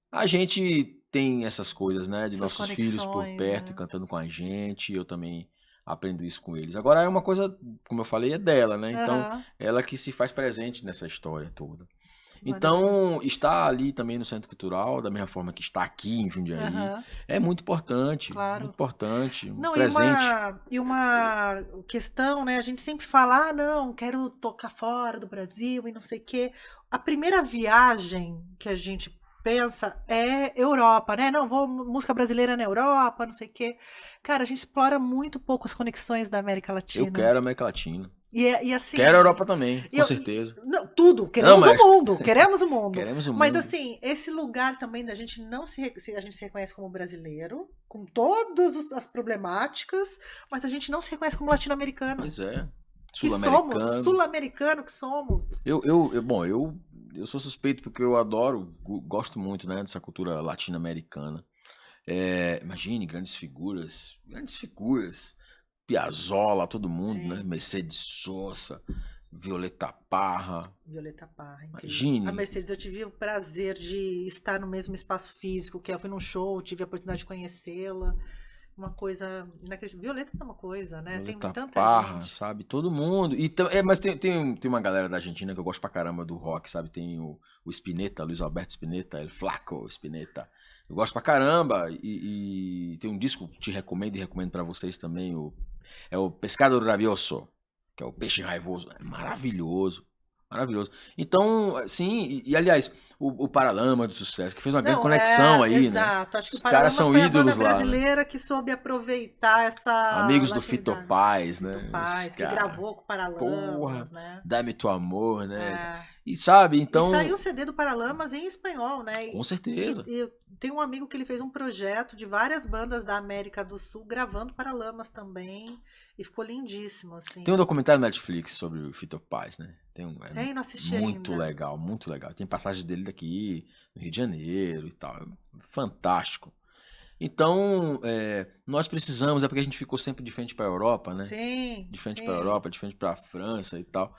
[SPEAKER 2] a gente tem essas coisas, né? De
[SPEAKER 1] Essas
[SPEAKER 2] nossos filhos por
[SPEAKER 1] conexões,
[SPEAKER 2] perto e
[SPEAKER 1] né?
[SPEAKER 2] cantando com a gente. Eu também aprendo isso com eles. Agora é uma coisa, como eu falei, é dela, né? Então,
[SPEAKER 1] Aham,
[SPEAKER 2] ela que se faz presente nessa história toda.
[SPEAKER 1] maravilha.
[SPEAKER 2] Então, estar ali também no Centro Cultural, da mesma forma que está aqui em Jundiaí,
[SPEAKER 1] Aham,
[SPEAKER 2] é
[SPEAKER 1] claro.
[SPEAKER 2] muito importante, um
[SPEAKER 1] Não,
[SPEAKER 2] presente.
[SPEAKER 1] e uma questão, né? A gente sempre fala, ah, não, quero tocar fora do Brasil e não sei o quê. A primeira viagem que a gente pensa é Europa, né? Não, vou música brasileira na Europa, não sei o quê. Cara, a gente explora muito pouco as conexões da América
[SPEAKER 2] Eu
[SPEAKER 1] Latina.
[SPEAKER 2] quero a América Latina.
[SPEAKER 1] E
[SPEAKER 2] Quero a
[SPEAKER 1] assim,
[SPEAKER 2] Europa também, com certeza.
[SPEAKER 1] não, tudo,
[SPEAKER 2] Não,
[SPEAKER 1] queremos o
[SPEAKER 2] mas
[SPEAKER 1] mundo, queremos o mundo.
[SPEAKER 2] queremos o
[SPEAKER 1] Mas
[SPEAKER 2] mundo.
[SPEAKER 1] assim, esse lugar também da gente não a gente se reconhece como brasileiro, com todas as problemáticas, mas a gente não se reconhece como latino-americano.
[SPEAKER 2] Pois é.
[SPEAKER 1] Que somos,
[SPEAKER 2] Sul-americano.
[SPEAKER 1] sul-americano que somos.
[SPEAKER 2] Bom, eu sou suspeito porque eu adoro, gosto muito, né, dessa cultura latino-americana. Imagine grandes figuras, Piazzolla, todo mundo, né,
[SPEAKER 1] Sim,
[SPEAKER 2] Mercedes Sosa, Violeta Parra,
[SPEAKER 1] Violeta Parra, incrível. A
[SPEAKER 2] imagine,
[SPEAKER 1] Mercedes, eu tive o prazer de estar no mesmo espaço físico, que eu fui num show, tive a oportunidade de conhecê-la. Uma coisa inacreditável. Violeta é uma coisa, né? Tem
[SPEAKER 2] Violeta
[SPEAKER 1] tanta
[SPEAKER 2] Parra,
[SPEAKER 1] gente.
[SPEAKER 2] sabe, todo mundo. Mas tem uma galera da Argentina que eu gosto pra caramba do rock, sabe, tem o Spinetta, Luiz Alberto Spinetta, El Flaco Spinetta. Eu gosto pra caramba e tem um disco que te recomendo e recomendo pra vocês também, é o Pescado Rabioso, que é o peixe raivoso. É maravilhoso. Maravilhoso. Então, sim, aliás, o Paralama do Sucesso, que fez uma grande
[SPEAKER 1] Não,
[SPEAKER 2] conexão aí, né?
[SPEAKER 1] exato. Acho que o
[SPEAKER 2] Os caras
[SPEAKER 1] Paralamas
[SPEAKER 2] são
[SPEAKER 1] foi a banda
[SPEAKER 2] ídolos lá, né?
[SPEAKER 1] brasileira que soube aproveitar essa
[SPEAKER 2] Amigos do Fito
[SPEAKER 1] latinidade.
[SPEAKER 2] Paz,
[SPEAKER 1] Fito
[SPEAKER 2] né? Os
[SPEAKER 1] Paz, que
[SPEAKER 2] caras,
[SPEAKER 1] gravou com o
[SPEAKER 2] porra,
[SPEAKER 1] Paralamas, né?
[SPEAKER 2] dá-me teu amor, né?
[SPEAKER 1] É.
[SPEAKER 2] E sabe,
[SPEAKER 1] E saiu
[SPEAKER 2] então,
[SPEAKER 1] o CD do Paralamas em espanhol, né?
[SPEAKER 2] com certeza.
[SPEAKER 1] E eu tenho um amigo que ele fez um projeto de várias bandas da América do Sul gravando Paralamas também. E ficou lindíssimo,
[SPEAKER 2] Tem um
[SPEAKER 1] assim.
[SPEAKER 2] documentário na Netflix sobre o Fito Paz, né?
[SPEAKER 1] Tem, não assisti
[SPEAKER 2] Muito
[SPEAKER 1] ainda.
[SPEAKER 2] legal, muito legal. Tem passagens dele daqui, no Rio de Janeiro e tal. Fantástico. Então, nós precisamos, é porque a gente ficou sempre de frente para a Europa, né?
[SPEAKER 1] Sim,
[SPEAKER 2] De frente para a
[SPEAKER 1] sim.
[SPEAKER 2] Europa, de frente para a França e tal.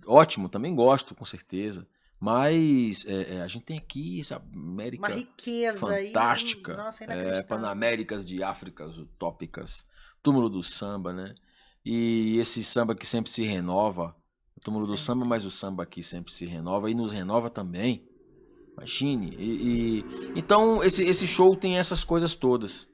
[SPEAKER 2] Ótimo, também gosto, com certeza. Mas a gente tem aqui essa
[SPEAKER 1] Uma
[SPEAKER 2] América
[SPEAKER 1] riqueza aí,
[SPEAKER 2] fantástica,
[SPEAKER 1] nossa, inacreditável.
[SPEAKER 2] Panaméricas de Áfricas utópicas, túmulo do samba, né? E esse samba que sempre se renova, o túmulo do samba,
[SPEAKER 1] Sempre.
[SPEAKER 2] mas o samba aqui sempre se renova e nos renova também. Imagine. Então esse show tem essas coisas todas.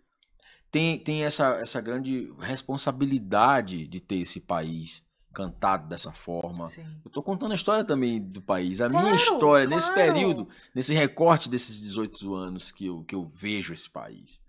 [SPEAKER 2] Tem essa grande responsabilidade de ter esse país cantado dessa forma.
[SPEAKER 1] Sim.
[SPEAKER 2] Eu tô contando a história também do país. A minha
[SPEAKER 1] Claro,
[SPEAKER 2] história, nesse período,
[SPEAKER 1] claro.
[SPEAKER 2] nesse recorte desses 18 anos que eu vejo esse país.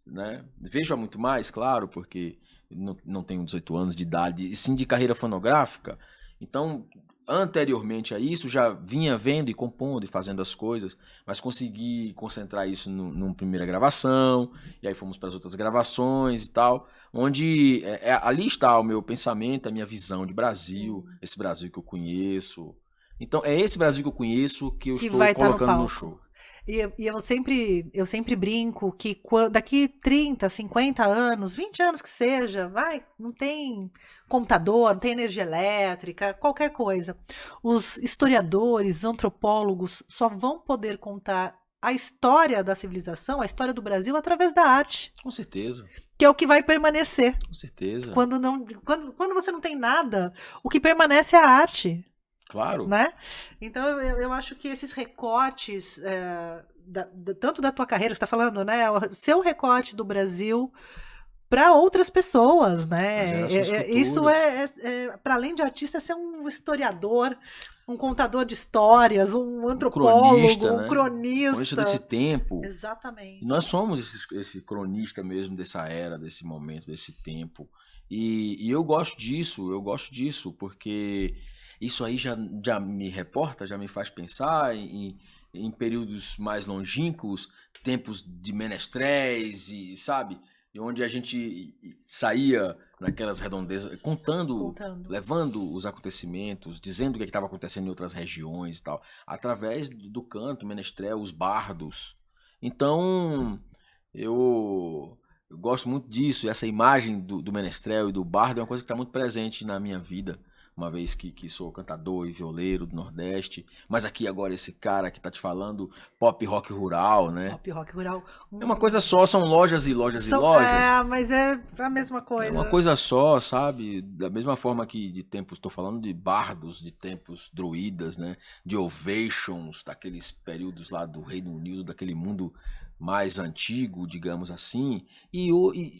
[SPEAKER 2] Né? Vejo há muito mais, claro, porque não tenho 18 anos de idade, e sim de carreira fonográfica. Então, anteriormente a isso, já vinha vendo e compondo e fazendo as coisas, mas consegui concentrar isso numa primeira gravação, e aí fomos para as outras gravações e tal, onde ali está o meu pensamento, a minha visão de Brasil,
[SPEAKER 1] Sim.
[SPEAKER 2] esse Brasil que eu conheço. Então, é esse Brasil que eu conheço que eu
[SPEAKER 1] Que
[SPEAKER 2] estou
[SPEAKER 1] vai estar no
[SPEAKER 2] colocando no
[SPEAKER 1] palco.
[SPEAKER 2] show.
[SPEAKER 1] E eu sempre brinco que daqui 30, 50 anos, 20 anos que seja, vai, não tem computador, não tem energia elétrica, qualquer coisa. Os historiadores, antropólogos só vão poder contar a história da civilização, a história do Brasil através da arte,
[SPEAKER 2] Com certeza,
[SPEAKER 1] que é o que vai permanecer.
[SPEAKER 2] com certeza.
[SPEAKER 1] Quando você não tem nada, o que permanece é a arte.
[SPEAKER 2] Claro,
[SPEAKER 1] Né? Então eu acho que esses recortes, tanto da tua carreira, que você está falando, né? O seu recorte do Brasil para outras pessoas,
[SPEAKER 2] para
[SPEAKER 1] né?
[SPEAKER 2] gerações
[SPEAKER 1] Isso
[SPEAKER 2] futuras.
[SPEAKER 1] para além de artista, é ser um historiador, um contador de histórias, um
[SPEAKER 2] Um cronista,
[SPEAKER 1] antropólogo, um
[SPEAKER 2] né? Cronista desse
[SPEAKER 1] cronista.
[SPEAKER 2] tempo. E nós
[SPEAKER 1] Exatamente.
[SPEAKER 2] somos esse cronista mesmo dessa era, desse momento, desse tempo. E eu gosto disso, porque Isso aí já me reporta, já me faz pensar em períodos mais longínquos, tempos de menestréis, e sabe? E onde a gente saía naquelas redondezas, contando, levando os acontecimentos, dizendo o que estava acontecendo em outras regiões e tal, através do canto, menestrel, os bardos. Então, eu gosto muito disso, e essa imagem do menestrel e do bardo é uma coisa que está muito presente na minha vida, uma vez que sou cantador e violeiro do Nordeste, mas aqui agora esse cara que tá te falando, pop rock rural, né?
[SPEAKER 1] Pop rock rural.
[SPEAKER 2] É uma coisa só, são lojas e lojas e lojas.
[SPEAKER 1] É, mas é a mesma coisa.
[SPEAKER 2] É uma coisa só, sabe? Da mesma forma que de tempos, estou falando de bardos, de tempos druidas, né? De ovations, daqueles períodos lá do Reino Unido, daquele mundo mais antigo, digamos assim, e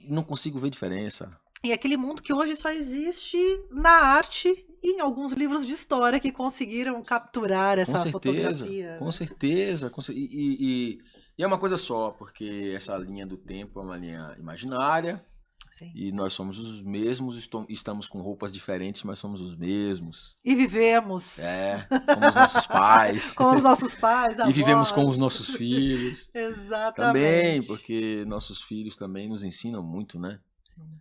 [SPEAKER 2] não consigo ver diferença.
[SPEAKER 1] E aquele mundo que hoje só existe na arte e em alguns livros de história que conseguiram capturar essa fotografia.
[SPEAKER 2] Com certeza. E é uma coisa só, porque essa linha do tempo é uma linha imaginária. Sim. E nós somos os mesmos, estamos com roupas diferentes, mas somos os mesmos.
[SPEAKER 1] E vivemos.
[SPEAKER 2] Como os nossos pais.
[SPEAKER 1] Com os nossos pais,
[SPEAKER 2] E vivemos com os nossos filhos.
[SPEAKER 1] Exatamente.
[SPEAKER 2] Também, porque nossos filhos também nos ensinam muito, né?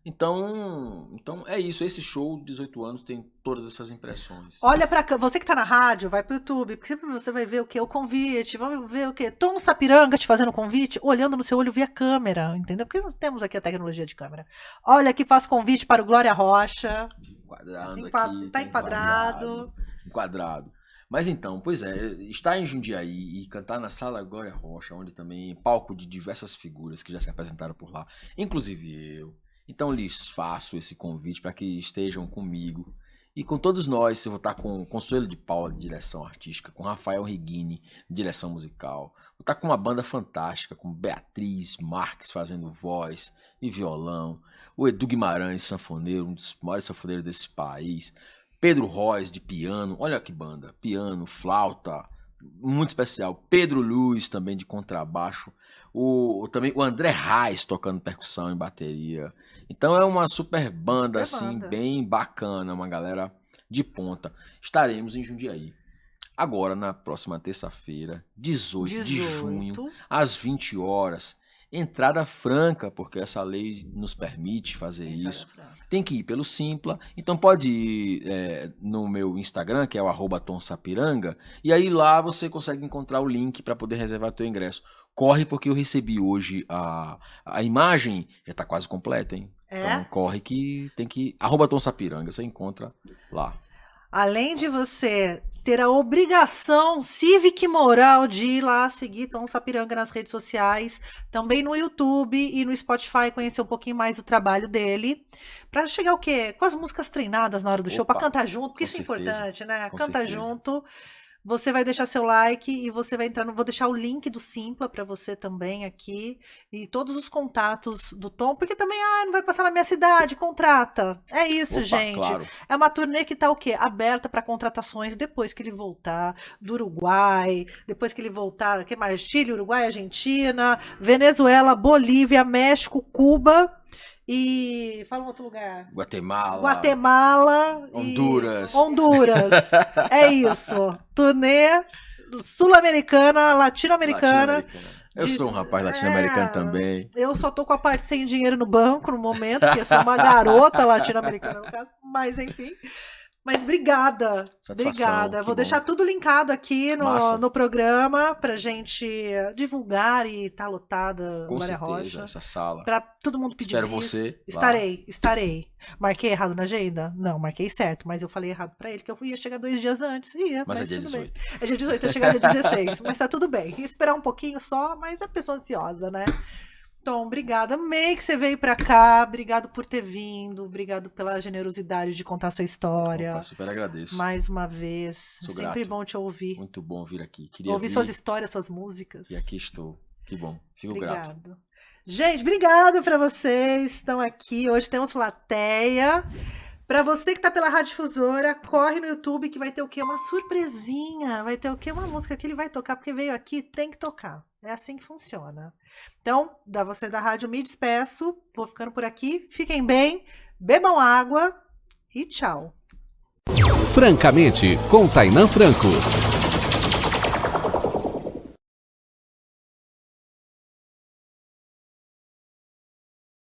[SPEAKER 2] Então é isso, esse show de 18 anos tem todas essas impressões.
[SPEAKER 1] Olha pra cá, você que tá na rádio, vai pro YouTube, porque sempre você vai ver o quê? O convite, vai ver o quê? Tom Sapiranga te fazendo convite, olhando no seu olho via câmera, entendeu? Porque nós temos aqui a tecnologia de câmera. Olha que faz convite para o Glória Rocha. Tá enquadrado.
[SPEAKER 2] Enquadrado. Mas então, pois é, estar em Jundiaí e cantar na Sala Glória Rocha, onde também é palco de diversas figuras que já se apresentaram por lá, inclusive eu. Então lhes faço esse convite para que estejam comigo e com todos nós. Eu vou estar com Consuelo de Paula, de direção artística, com Rafael Reguini, direção musical. Vou estar com uma banda fantástica, com Beatriz Marques fazendo voz e violão, o Edu Guimarães, sanfoneiro, um dos maiores sanfoneiros desse país, Pedro Rois, de piano, olha que banda, piano, flauta, muito especial, Pedro Luz, também de contrabaixo, também o André Reis tocando percussão e bateria. Então é uma super banda, assim, bem bacana, uma galera de ponta. Estaremos em Jundiaí. Agora, na próxima terça-feira, 18 de junho, às 20 horas. Entrada franca, porque essa lei nos permite fazer isso. Tem que ir pelo Simpla. Então pode ir no meu Instagram, que é o @TomSapiranga, e aí lá você consegue encontrar o link para poder reservar teu ingresso. Corre, porque eu recebi hoje a imagem, já tá quase completa, hein? Então corre que tem que... @TomSapiranga, você encontra lá.
[SPEAKER 1] Além de você ter a obrigação cívica e moral de ir lá seguir Tom Sapiranga nas redes sociais, também no YouTube e no Spotify, conhecer um pouquinho mais o trabalho dele, para chegar o quê? Com as músicas treinadas na hora do show, para cantar junto, porque isso é importante, né? Canta junto. Você vai deixar seu like e você vai entrar vou deixar o link do Simpla para você também aqui e todos os contatos do Tom, porque também não vai passar na minha cidade, contrata. É isso, gente. Claro. É uma turnê que tá o quê? Aberta para contratações depois que ele voltar do Uruguai, depois que ele voltar, que mais? Chile, Uruguai, Argentina, Venezuela, Bolívia, México, Cuba. E fala um outro lugar.
[SPEAKER 2] Guatemala. Honduras.
[SPEAKER 1] Honduras. É isso. Turnê sul-americana, latino-americana.
[SPEAKER 2] Eu sou um rapaz latino-americano também.
[SPEAKER 1] Eu só tô com a parte sem dinheiro no banco no momento, porque eu sou uma garota latino-americana, no caso. Mas enfim. Mas obrigada. Obrigada. Vou deixar tudo linkado aqui no programa pra gente divulgar e tá lotada Glória Rocha.
[SPEAKER 2] Essa sala.
[SPEAKER 1] Pra todo mundo pedir.
[SPEAKER 2] Espero você.
[SPEAKER 1] Estarei. Marquei errado na agenda? Não, marquei certo, mas eu falei errado pra ele que eu ia chegar 2 dias antes.
[SPEAKER 2] Mas é dia 18.
[SPEAKER 1] Bem. É dia 18, eu chegar dia 16. Mas tá tudo bem. Ia esperar um pouquinho só, mas é pessoa ansiosa, né? Tom, obrigada. Amei que você veio pra cá. Obrigado por ter vindo. Obrigado pela generosidade de contar a sua história.
[SPEAKER 2] Opa, super agradeço.
[SPEAKER 1] Mais uma vez.
[SPEAKER 2] Sou
[SPEAKER 1] sempre
[SPEAKER 2] grato.
[SPEAKER 1] Bom te ouvir.
[SPEAKER 2] Muito bom vir aqui.
[SPEAKER 1] Ouvir suas histórias, suas músicas.
[SPEAKER 2] E aqui estou. Que bom. Fico grato.
[SPEAKER 1] Gente, obrigado pra vocês. Estão aqui. Hoje temos plateia. Pra você que tá pela Rádio Difusora, corre no YouTube que vai ter o quê? Uma surpresinha. Vai ter o quê? Uma música que ele vai tocar, porque veio aqui, tem que tocar. É assim que funciona. Então, você da rádio, me despeço. Vou ficando por aqui. Fiquem bem, bebam água e tchau.
[SPEAKER 3] Francamente, com Tainan Franco.